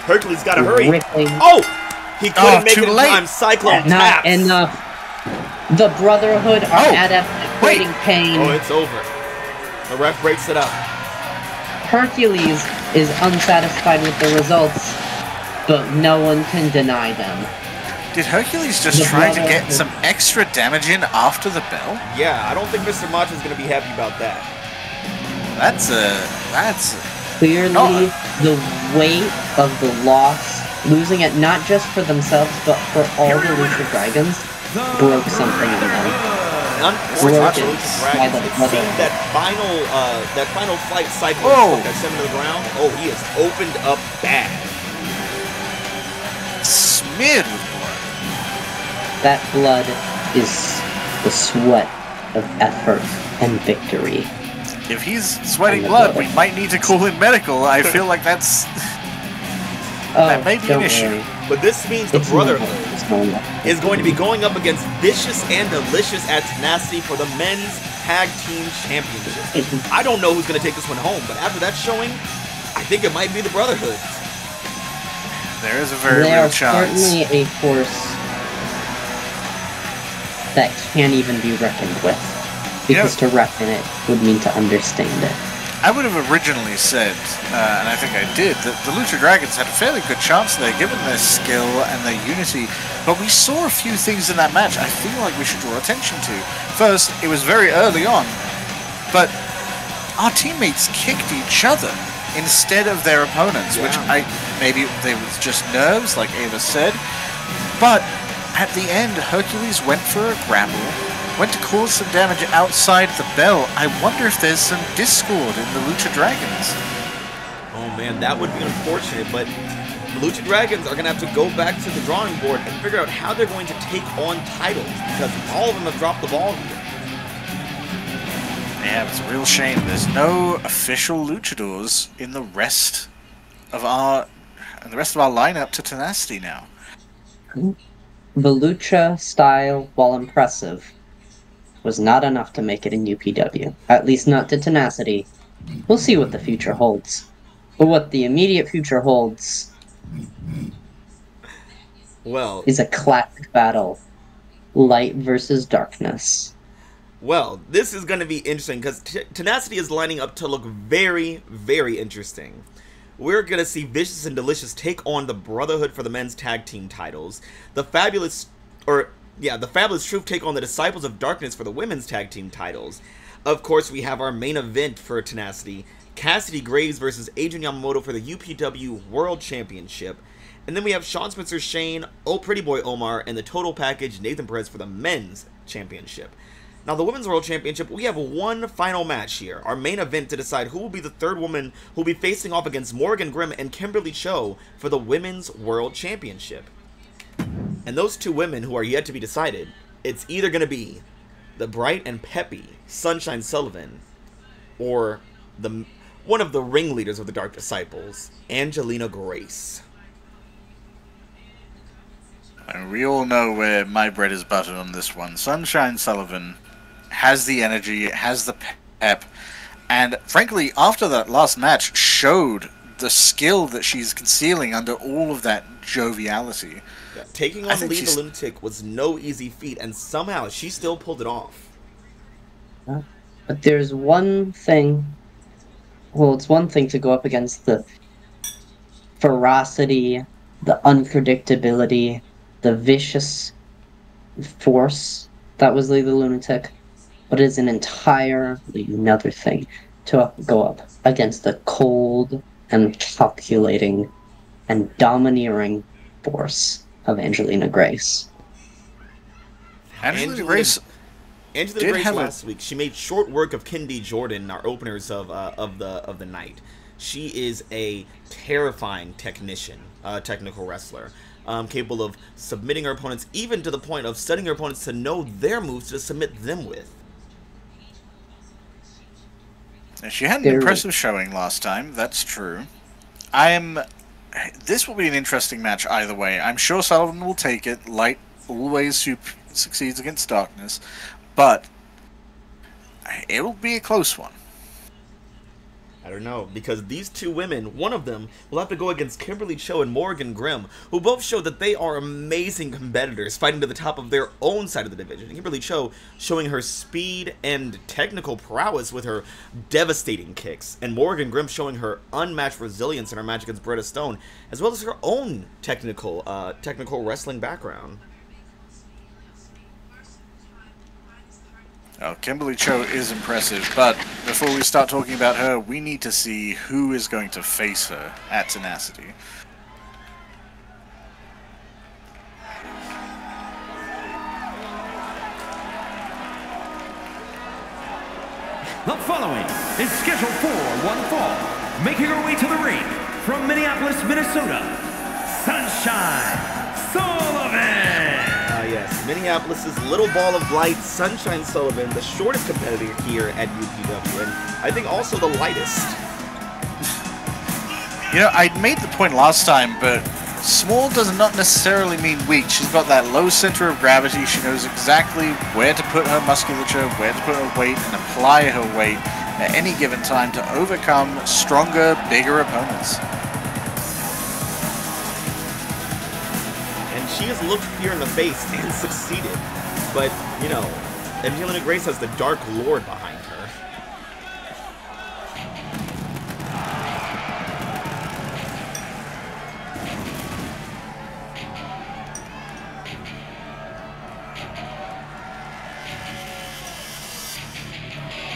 Hercules gotta hurry. Ripping. Oh! He couldn't make too it in late. time. Cyclone Not taps. enough. The Brotherhood are adept at wait. creating pain. Oh, it's over. The ref breaks it up. Hercules is unsatisfied with the results, but no one can deny them. Did Hercules just try to get some extra damage in after the bell? Yeah, I don't think Mr. Macho's gonna be happy about that. That's Clearly, No. the weight of the loss, losing it not just for themselves, but for all the Lucha Dragons, broke something in them. Unfortunately, By the it Brotherhood. seemed that final fight Cyclone Whoa. took that sent him to the ground. Oh, he is opened up bad. smeared with blood. That blood is the sweat of effort and victory. If he's sweating blood, we might need to call in medical. I feel like that may be an don't issue. worry. But this means the It's normal. Brotherhood It's normal. is going to be going up against Vicious and Delicious at Tenacity for the Men's Tag Team Championship. I don't know who's going to take this one home, but after that showing, I think it might be the Brotherhood. There is a very They real are chance. certainly a force that can't even be reckoned with. Because to reckon it would mean to understand it. I would have originally said, and I think I did, that the Lucha Dragons had a fairly good chance there, given their skill and their unity. But we saw a few things in that match I feel like we should draw attention to. First, it was very early on, but our teammates kicked each other instead of their opponents, which maybe they was just nerves, like Ava said. But at the end, Hercules went for a grapple, went to cause some damage outside the bell. I wonder if there's some discord in the Lucha Dragons. Oh man, that would be unfortunate, but the Lucha Dragons are going to have to go back to the drawing board and figure out how they're going to take on titles, because all of them have dropped the ball here. Yeah, it's a real shame. There's no official luchadors in the rest of our lineup to Tenacity now. The Lucha style, while impressive, was not enough to make it in UPW. At least not to Tenacity. We'll see what the future holds. But what the immediate future holds is a classic battle. Light versus darkness. Well, this is going to be interesting because Tenacity is lining up to look very, very interesting. We're going to see Vicious and Delicious take on the Brotherhood for the men's tag team titles. The Fabulous Truth take on the Disciples of Darkness for the women's tag team titles. Of course, we have our main event for Tenacity, Cassidy Graves versus Adrian Yamamoto for the UPW World Championship. And then we have Sean Spencer Shane, Oh Pretty Boy Omar, and the Total Package Nathan Perez for the men's championship. Now, the Women's World Championship, we have one final match here. Our main event to decide who will be the third woman who will be facing off against Morrigan, Grimm, and Kimberly Cho for the Women's World Championship. And those two women who are yet to be decided, it's either going to be the bright and peppy Sunshine Sullivan or one of the ringleaders of the Dark Disciples, Angelina Grace. And we all know where my bread is buttered on this one. Sunshine Sullivan has the energy, has the pep, and frankly, after that last match, showed the skill that she's concealing under all of that joviality. Yeah, taking on Lee the Lunatic was no easy feat, and somehow she still pulled it off. But there's one thing. Well, it's one thing to go up against the ferocity, the unpredictability, the vicious force that was Lee the Lunatic, but it's an entirely another thing to go up against the cold and calculating and domineering force of Angelina Grace. Angelina Grace last week, she made short work of Kendi Jordan, our openers of the night. She is a terrifying technical wrestler. Capable of submitting her opponents, even to the point of studying her opponents to know their moves to submit them with. She had an impressive showing last time, that's true. This will be an interesting match either way. I'm sure Sullivan will take it. Light always succeeds against darkness, but it will be a close one. I don't know, because these two women, one of them will have to go against Kimberly Cho and Morrigan Grimm, who both show that they are amazing competitors, fighting to the top of their own side of the division. Kimberly Cho showing her speed and technical prowess with her devastating kicks, and Morrigan Grimm showing her unmatched resilience in her match against Beretta Stone, as well as her own technical wrestling background. Oh, Kimberly Cho is impressive, but before we start talking about her, we need to see who is going to face her at Tenacity. The following is scheduled for one fall, making her way to the ring from Minneapolis, Minnesota, Sunshine Sullivan! Yes, Minneapolis' little ball of light, Sunshine Sullivan, the shortest competitor here at UPW, and I think also the lightest. You know, I made the point last time, but small does not necessarily mean weak. She's got that low center of gravity. She knows exactly where to put her musculature, where to put her weight, and apply her weight at any given time to overcome stronger, bigger opponents. She has looked fear in the face and succeeded, but, you know, Angelina Grace has the Dark Lord behind her.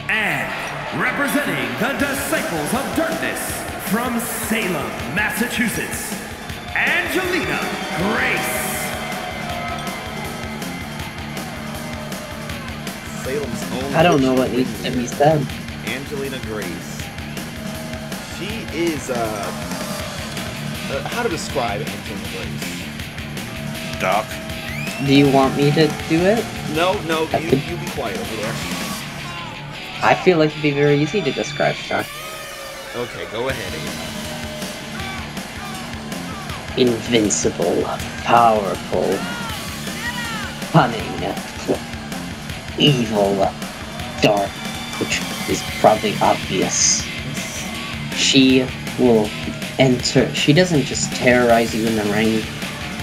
And representing the Disciples of Darkness from Salem, Massachusetts, Angelina Grace. Salem's own. I don't know what needs to be said. Angelina Grace. She is, how to describe Angelina Grace? Doc. Do you want me to do it? No, you be quiet over there. I feel like it'd be very easy to describe her. Okay, go ahead. Invincible, powerful, cunning, evil, dark, which is probably obvious. She will enter. She doesn't just terrorize you in the ring,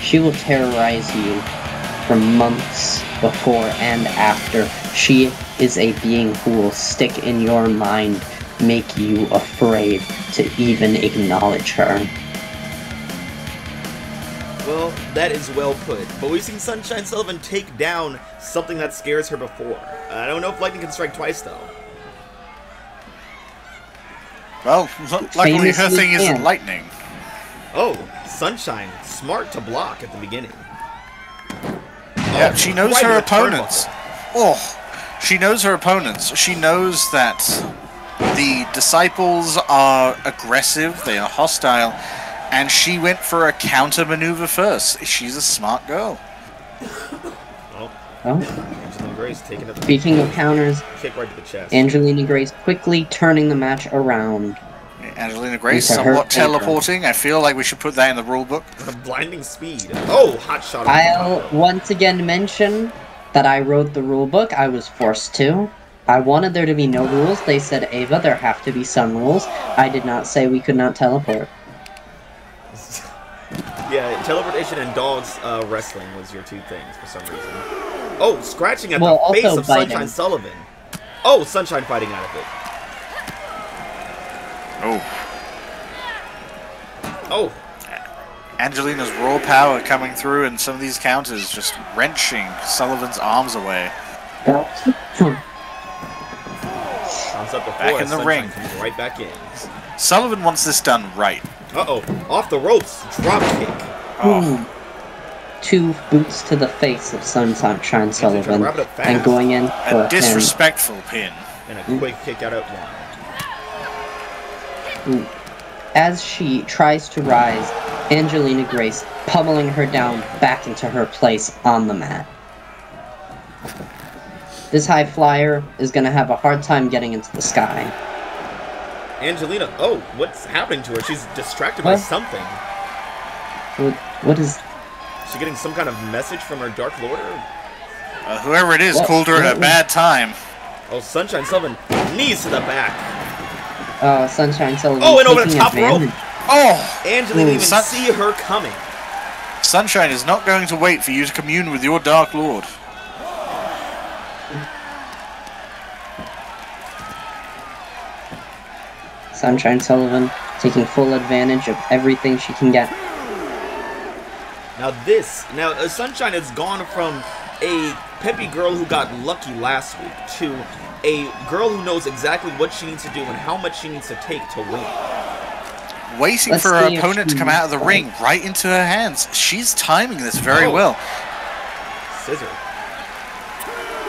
she will terrorize you for months before and after. She is a being who will stick in your mind, make you afraid to even acknowledge her. Well, that is well put. But we've seen Sunshine Sullivan take down something that scares her before. I don't know if lightning can strike twice, though. Well, luckily her Famously thing isn't can. lightning. Oh, Sunshine, smart to block at the beginning. Yeah, she knows right her in the opponents. Oh, she knows her opponents. She knows that the disciples are aggressive, they are hostile, and she went for a counter maneuver first. She's a smart girl. Oh, Oh. Angelina Grace taking it. Speaking of counters, Kick right to the chest. Angelina Grace quickly turning the match around. Angelina Grace Into her somewhat favor. teleporting. I feel like we should put that in the rule book. Blinding speed. Oh, hot shot. On the I'll top. once again mention that I wrote the rule book. I was forced to. I wanted there to be no rules. They said, Ava, there have to be some rules. I did not say we could not teleport. Yeah, teleportation and dogs wrestling was your two things for some reason. Oh, scratching at Well, the face also of biting. Sunshine Sullivan. Oh, Sunshine fighting out of it. Oh, Oh, Angelina's raw power coming through, and some of these counters just wrenching Sullivan's arms away. comes up before. Back in the Sunshine ring. comes right back in. Sullivan wants this done right. Uh-oh, off the ropes, drop kick. Oh, Two boots to the face of Sunshine Sullivan, wrap it up fast. and going in for a a disrespectful pin. And a quick kick out at one. pin. As she tries to rise, Angelina Grace pummeling her down back into her place on the mat. This high flyer is going to have a hard time getting into the sky. Angelina, oh, what's happening to her? She's distracted by What? something. What is... Is she getting some kind of message from her Dark Lord? Whoever it is What? called her at a bad time. Oh, Sunshine Sullivan, knees to the back. Sunshine Sullivan Oh, and over the taking top rope. advantage. Oh! Angelina didn't even Sun- see her coming. Sunshine is not going to wait for you to commune with your Dark Lord. Sunshine Sullivan taking full advantage of everything she can get. Now Sunshine has gone from a peppy girl who got lucky last week to a girl who knows exactly what she needs to do and how much she needs to take to win. Waiting Let's for her see if opponent to she come out of the can ring right into her hands. She's timing this very Oh. well. Scissor.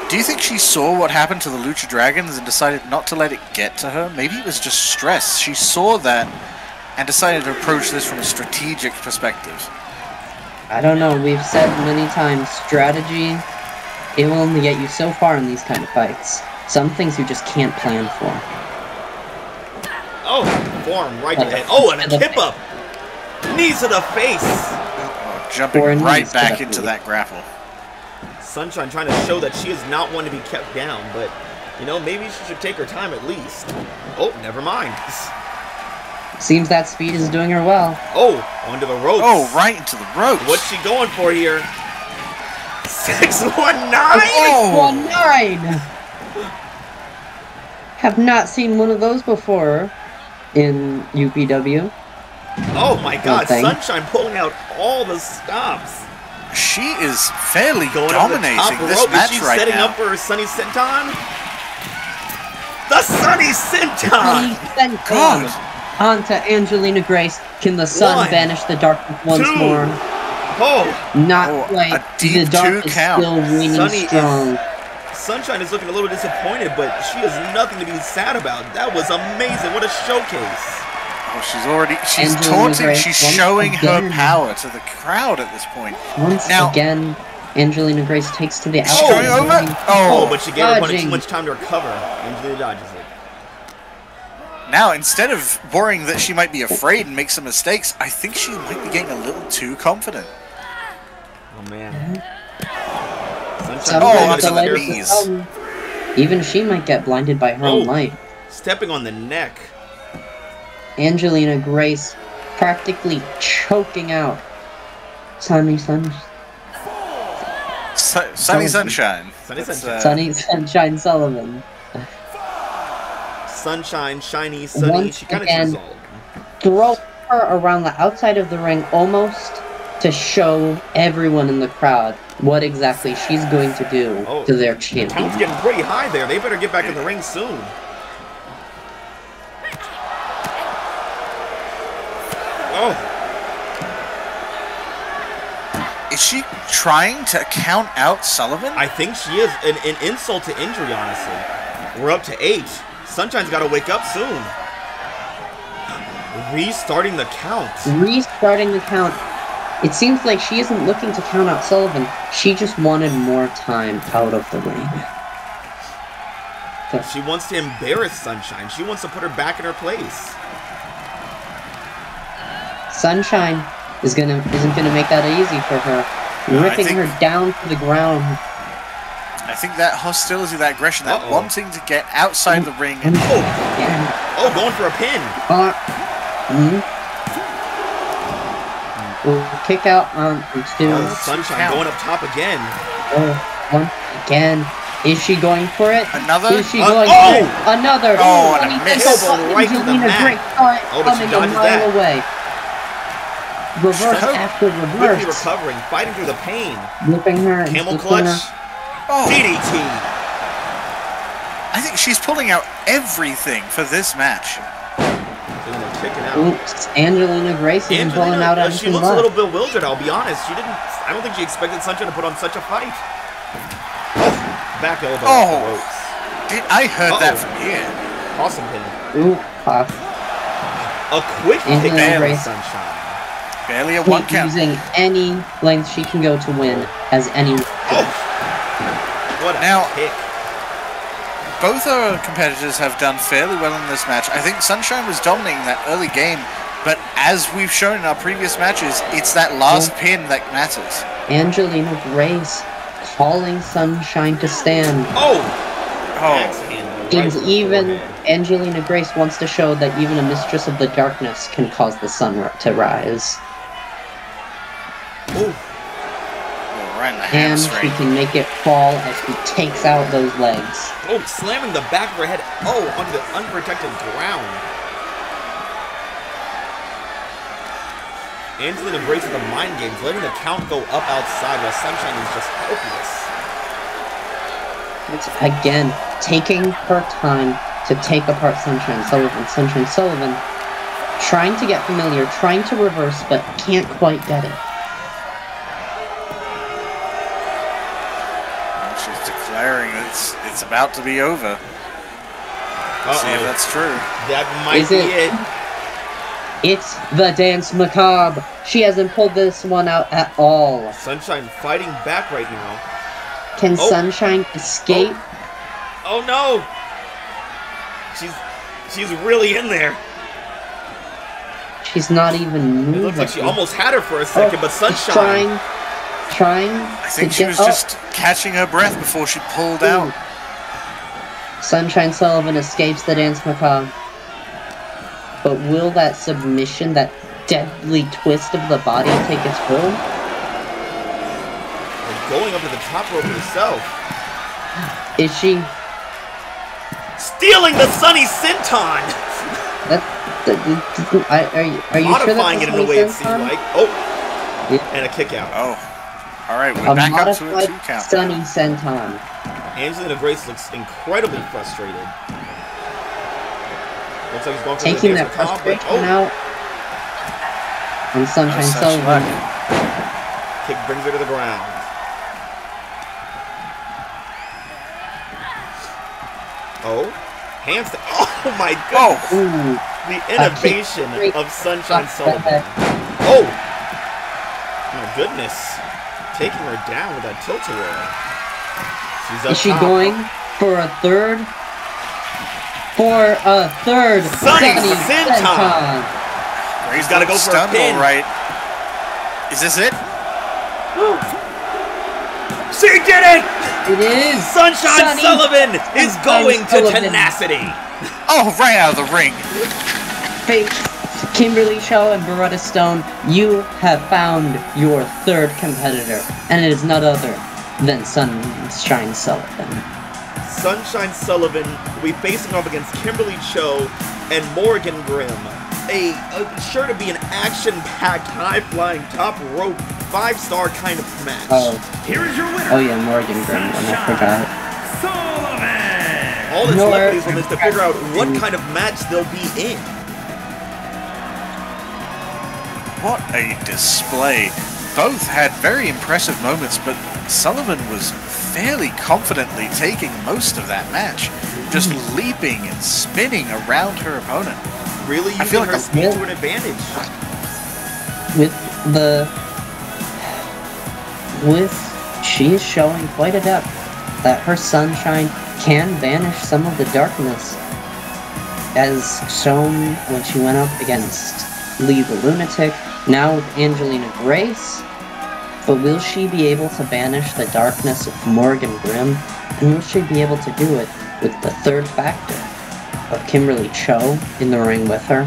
Do you think she saw what happened to the Lucha Dragons and decided not to let it get to her? Maybe it was just stress. She saw that and decided to approach this from a strategic perspective. I don't know, we've said many times, strategy, it will only get you so far in these kind of fights. Some things you just can't plan for. Oh, forearm right to the head. Oh, and a tip up. Knees to the face. Oh, jumping Or a right knees back to the into feet. that grapple. Sunshine trying to show that she is not one to be kept down, but, you know, maybe she should take her time at least. Oh, never mind. Seems that speed is doing her well. Oh, onto the ropes. Oh, right into the ropes. What's she going for here? 619? Oh! 1-9! Have not seen one of those before in UPW. Oh my god, thing. Sunshine pulling out all the stops. She is fairly Going over the top dominating this rope. match Is she right setting now. up for her Sunny Senton? The Sunny Senton! God. On to Angelina Grace. Can the sun One, banish the darkness once two. more? Oh, Not Oh, quite. a deep The dark two is count. still reigning Sunny is- strong. Sunshine is looking a little disappointed, but she has nothing to be sad about. That was amazing. What a showcase. Oh, she's Angelina taunting, Grace she's once showing her again. power to the crowd at this point. Once Now- again, Angelina Grace takes to the Is outside. she going over? Oh, but she gave her opponent too dodging. much time to recover. Angelina dodges it. Now, instead of worrying that she might be afraid and make some mistakes, I think she might be getting a little too confident. Oh, man. Sunshine Sometimes onto the lighters knees. will come. Even she might get blinded by her own light. Stepping on the neck. Angelina Grace practically choking out Sunny Sunshine. Sunny Sunshine. Sunny That's, Sunshine. Sunny Sunshine Sullivan. Sunshine, shiny, sunny. Once She kind of again, chooses all of them. Throw her around the outside of the ring almost to show everyone in the crowd what exactly she's going to do to their Count's champion. getting pretty high there. They better get back in the ring soon. Oh. Is she trying to count out Sullivan? I think she is. An insult to injury, honestly. We're up to 8. Sunshine's got to wake up soon. Restarting the count. Restarting the count. It seems like she isn't looking to count out Sullivan. She just wanted more time out of the ring. She wants to embarrass Sunshine. She wants to put her back in her place. Sunshine isn't gonna make that easy for her. Ripping her down to the ground. I think that hostility, that aggression, that wanting to get outside the ring. Oh, going for a pin. Kick out on 2. Sunshine going up top again. Once again. Is she going for it? Another? Is she going for it? Another! Oh, and a miss. Right to the mat. Oh, but she dodges that. Away. Reverse after Quickly reverse. recovering, fighting through the pain. Whipping her. and Camel flipping clutch. Oh. DDT. I think she's pulling out everything for this match. And they're kicking out. Oops, Angelina Grace isn't pulling out she anything looks a left. little bewildered, I'll be honest. I don't think she expected Sunshine to put on such a fight. Oh, back elbow. Oh. I heard that from here. Awesome pin. Ooh, A quick kick Angelina out Grace. Sunshine. Barely a one count. Using any length she can go to win as any. What a Now, kick. both our competitors have done fairly well in this match. I think Sunshine was dominating that early game, but as we've shown in our previous matches, it's that last pin that matters. Angelina Grace calling Sunshine to stand. And even Angelina Grace wants to show that even a mistress of the darkness can cause the sun to rise. Right in the And she hamstring. can make it fall as she takes out those legs. Oh, slamming the back of her head. Oh, onto the unprotected ground. Angelina Grace with the mind games, letting the count go up outside while Sunshine is just helpless. It's, again, taking her time to take apart Sunshine Sullivan. Sunshine Sullivan trying to get familiar, trying to reverse, but can't quite get it. She's declaring it's about to be over. Let's see if that's true. That might be it. It's the dance macabre. She hasn't pulled this one out at all. Sunshine fighting back right now. Can Sunshine escape? Oh no! She's really in there. She's not even moving. It looks like she almost had her for a second, but Sunshine trying. I think she was just catching her breath before she pulled out. Sunshine Sullivan escapes the dance macabre. But will that submission, that deadly twist of the body, take its toll? Going up to the top rope herself. Is she stealing the Sunny Senton? Are you modifying sure it in a way it seems like. Oh, and a kick out. Oh, all right, we're back up to a 2 count. Sunny Senton. Angelina Grace looks incredibly frustrated. Looks like he's going for taking the that frustration out on Sunshine Sullivan. Kick brings her to the ground. Oh, handstand. Oh my goodness. The innovation of Sunshine Sullivan. Oh, my goodness. taking her down with that tilt-a-whirl. She's up Is she top. going for a third? For a third. Sunny Senton. Senton. He's gotta go for a pin. All right. Is this it? She did it! It is. Sunshine Sunny Sullivan is going to Sullivan. tenacity. Oh, right out of the ring. Face Kimberly Cho and Beretta Stone, you have found your third competitor, and it is none other than Sunshine Sullivan. Sunshine Sullivan will be facing off against Kimberly Cho and Morrigan Grimm. Sure to be an action-packed, high-flying, top-rope, 5-star kind of match. Here is your winner. Oh yeah, Morrigan Grimm, I forgot. Sullivan. All that's left for these women is to figure out what kind of match they'll be in. What a display. Both had very impressive moments, but Sullivan was fairly confidently taking most of that match. Just leaping and spinning around her opponent. Really I feel using like her speed to an advantage. She is showing quite a depth that her sunshine can banish some of the darkness, as shown when she went up against Lee the Lunatic, now with Angelina Grace. But will she be able to banish the darkness of Morrigan Grimm? And will she be able to do it with the third factor of Kimberly Cho in the ring with her?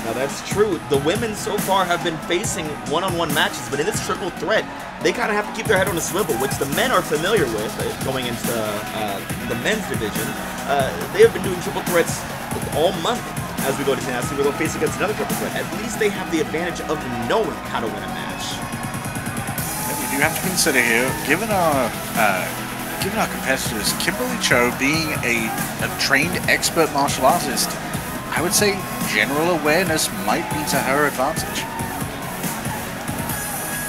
Now that's true. The women so far have been facing one-on-one matches, but in this triple threat, they kind of have to keep their head on a swivel, which the men are familiar with going into the men's division. They have been doing triple threats all month as we go to tenacity, where they'll face against another triple threat. At least they have the advantage of knowing how to win a match. We do have to consider here, given our competitors, Kimberly Cho being a trained expert martial artist, I would say general awareness might be to her advantage.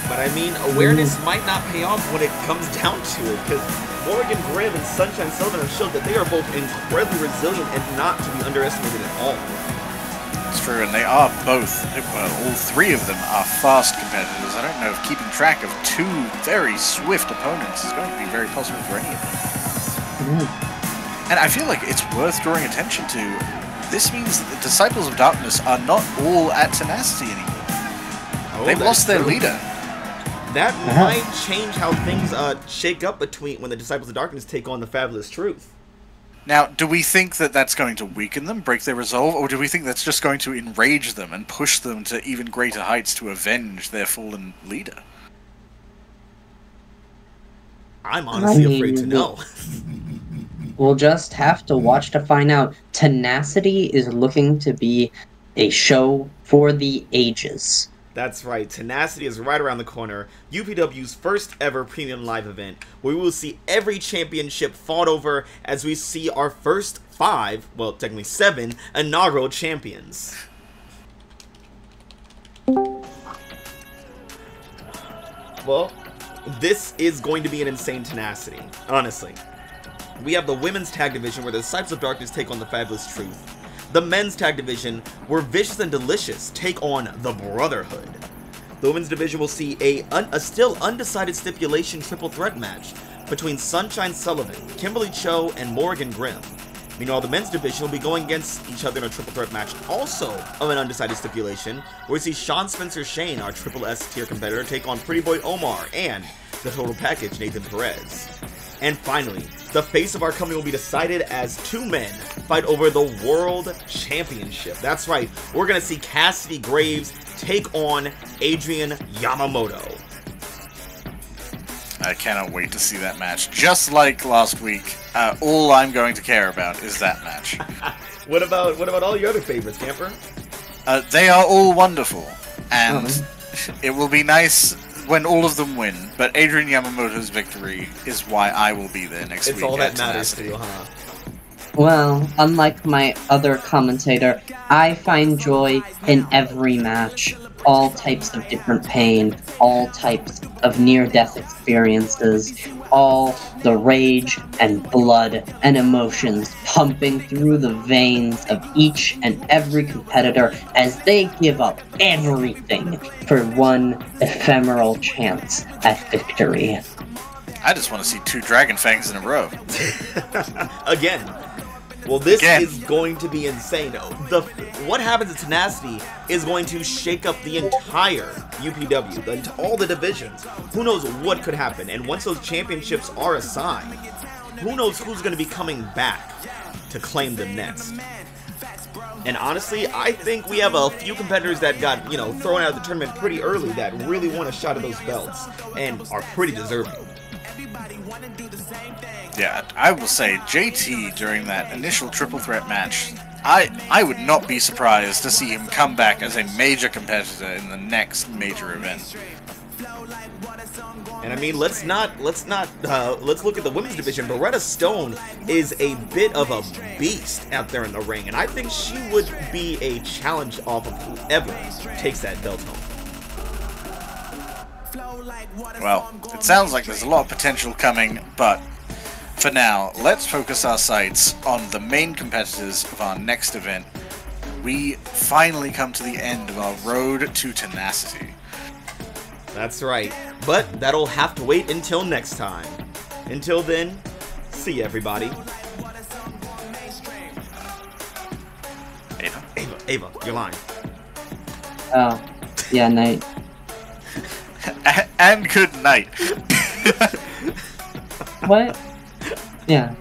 But I mean, awareness might not pay off when it comes down to it, because Morrigan Grimm and Sunshine Sullivan have showed that they are both incredibly resilient and not to be underestimated at all. It's true, and they are both, well, all three of them are fast competitors. I don't know if keeping track of two very swift opponents is going to be very possible for any of them. And I feel like it's worth drawing attention to. This means that the Disciples of Darkness are not all at Tenacity anymore. They've lost their leader. That might change how things shake up between when the Disciples of Darkness take on the Fabulous Truth. Now, do we think that that's going to weaken them, break their resolve, or do we think that's just going to enrage them and push them to even greater heights to avenge their fallen leader? I'm honestly afraid to know. We'll just have to watch to find out. Tenacity is looking to be a show for the ages. That's right, Tenacity is right around the corner. UPW's first ever premium live event, where we will see every championship fought over as we see our first 5, well, technically 7, inaugural champions. Well, this is going to be an insane Tenacity, honestly. We have the women's tag division, where the Disciples of Darkness take on the Fabulous Truth. The men's tag division, where Vicious and Delicious take on the Brotherhood. The women's division will see a still undecided stipulation triple threat match between Sunshine Sullivan, Kimberly Cho, and Morrigan Grimm. Meanwhile, the men's division will be going against each other in a triple threat match, also of an undecided stipulation, where we see Sean Spencer Shane, our Triple S tier competitor, take on Pretty Boy Omar and the Total Package, Nathan Perez. And finally, the face of our company will be decided as 2 men fight over the World Championship. That's right, we're going to see Cassidy Graves take on Adrian Yamamoto. I cannot wait to see that match. Just like last week, all I'm going to care about is that match. What about all your other favorites, Camper? They are all wonderful, and it will be nice when all of them win, but Adrian Yamamoto's victory is why I will be there next week. It's all that matters to you, huh? Well, unlike my other commentator, I find joy in every match. all types of different pain, all types of near-death experiences, all the rage and blood and emotions pumping through the veins of each and every competitor as they give up everything for one ephemeral chance at victory. I just want to see 2 Dragon Fangs in a row. Again. Well, this is going to be insane. What happens at Tenacity is going to shake up the entire UPW, all the divisions. Who knows what could happen? And once those championships are assigned, who knows who's going to be coming back to claim them next? And honestly, I think we have a few competitors that got, thrown out of the tournament pretty early that really want a shot at those belts and are pretty deserving. Yeah, I will say, JT, during that initial triple threat match, I would not be surprised to see him come back as a major competitor in the next major event. And I mean, let's look at the women's division. Beretta Stone is a bit of a beast out there in the ring, and I think she would be a challenge off of whoever takes that belt home. Well, it sounds like there's a lot of potential coming, but for now, let's focus our sights on the main competitors of our next event. We finally come to the end of our road to Tenacity. That's right, but that'll have to wait until next time. Until then, see you, everybody. Ava, you're lying. Oh, yeah, night. And good night. What? Yeah.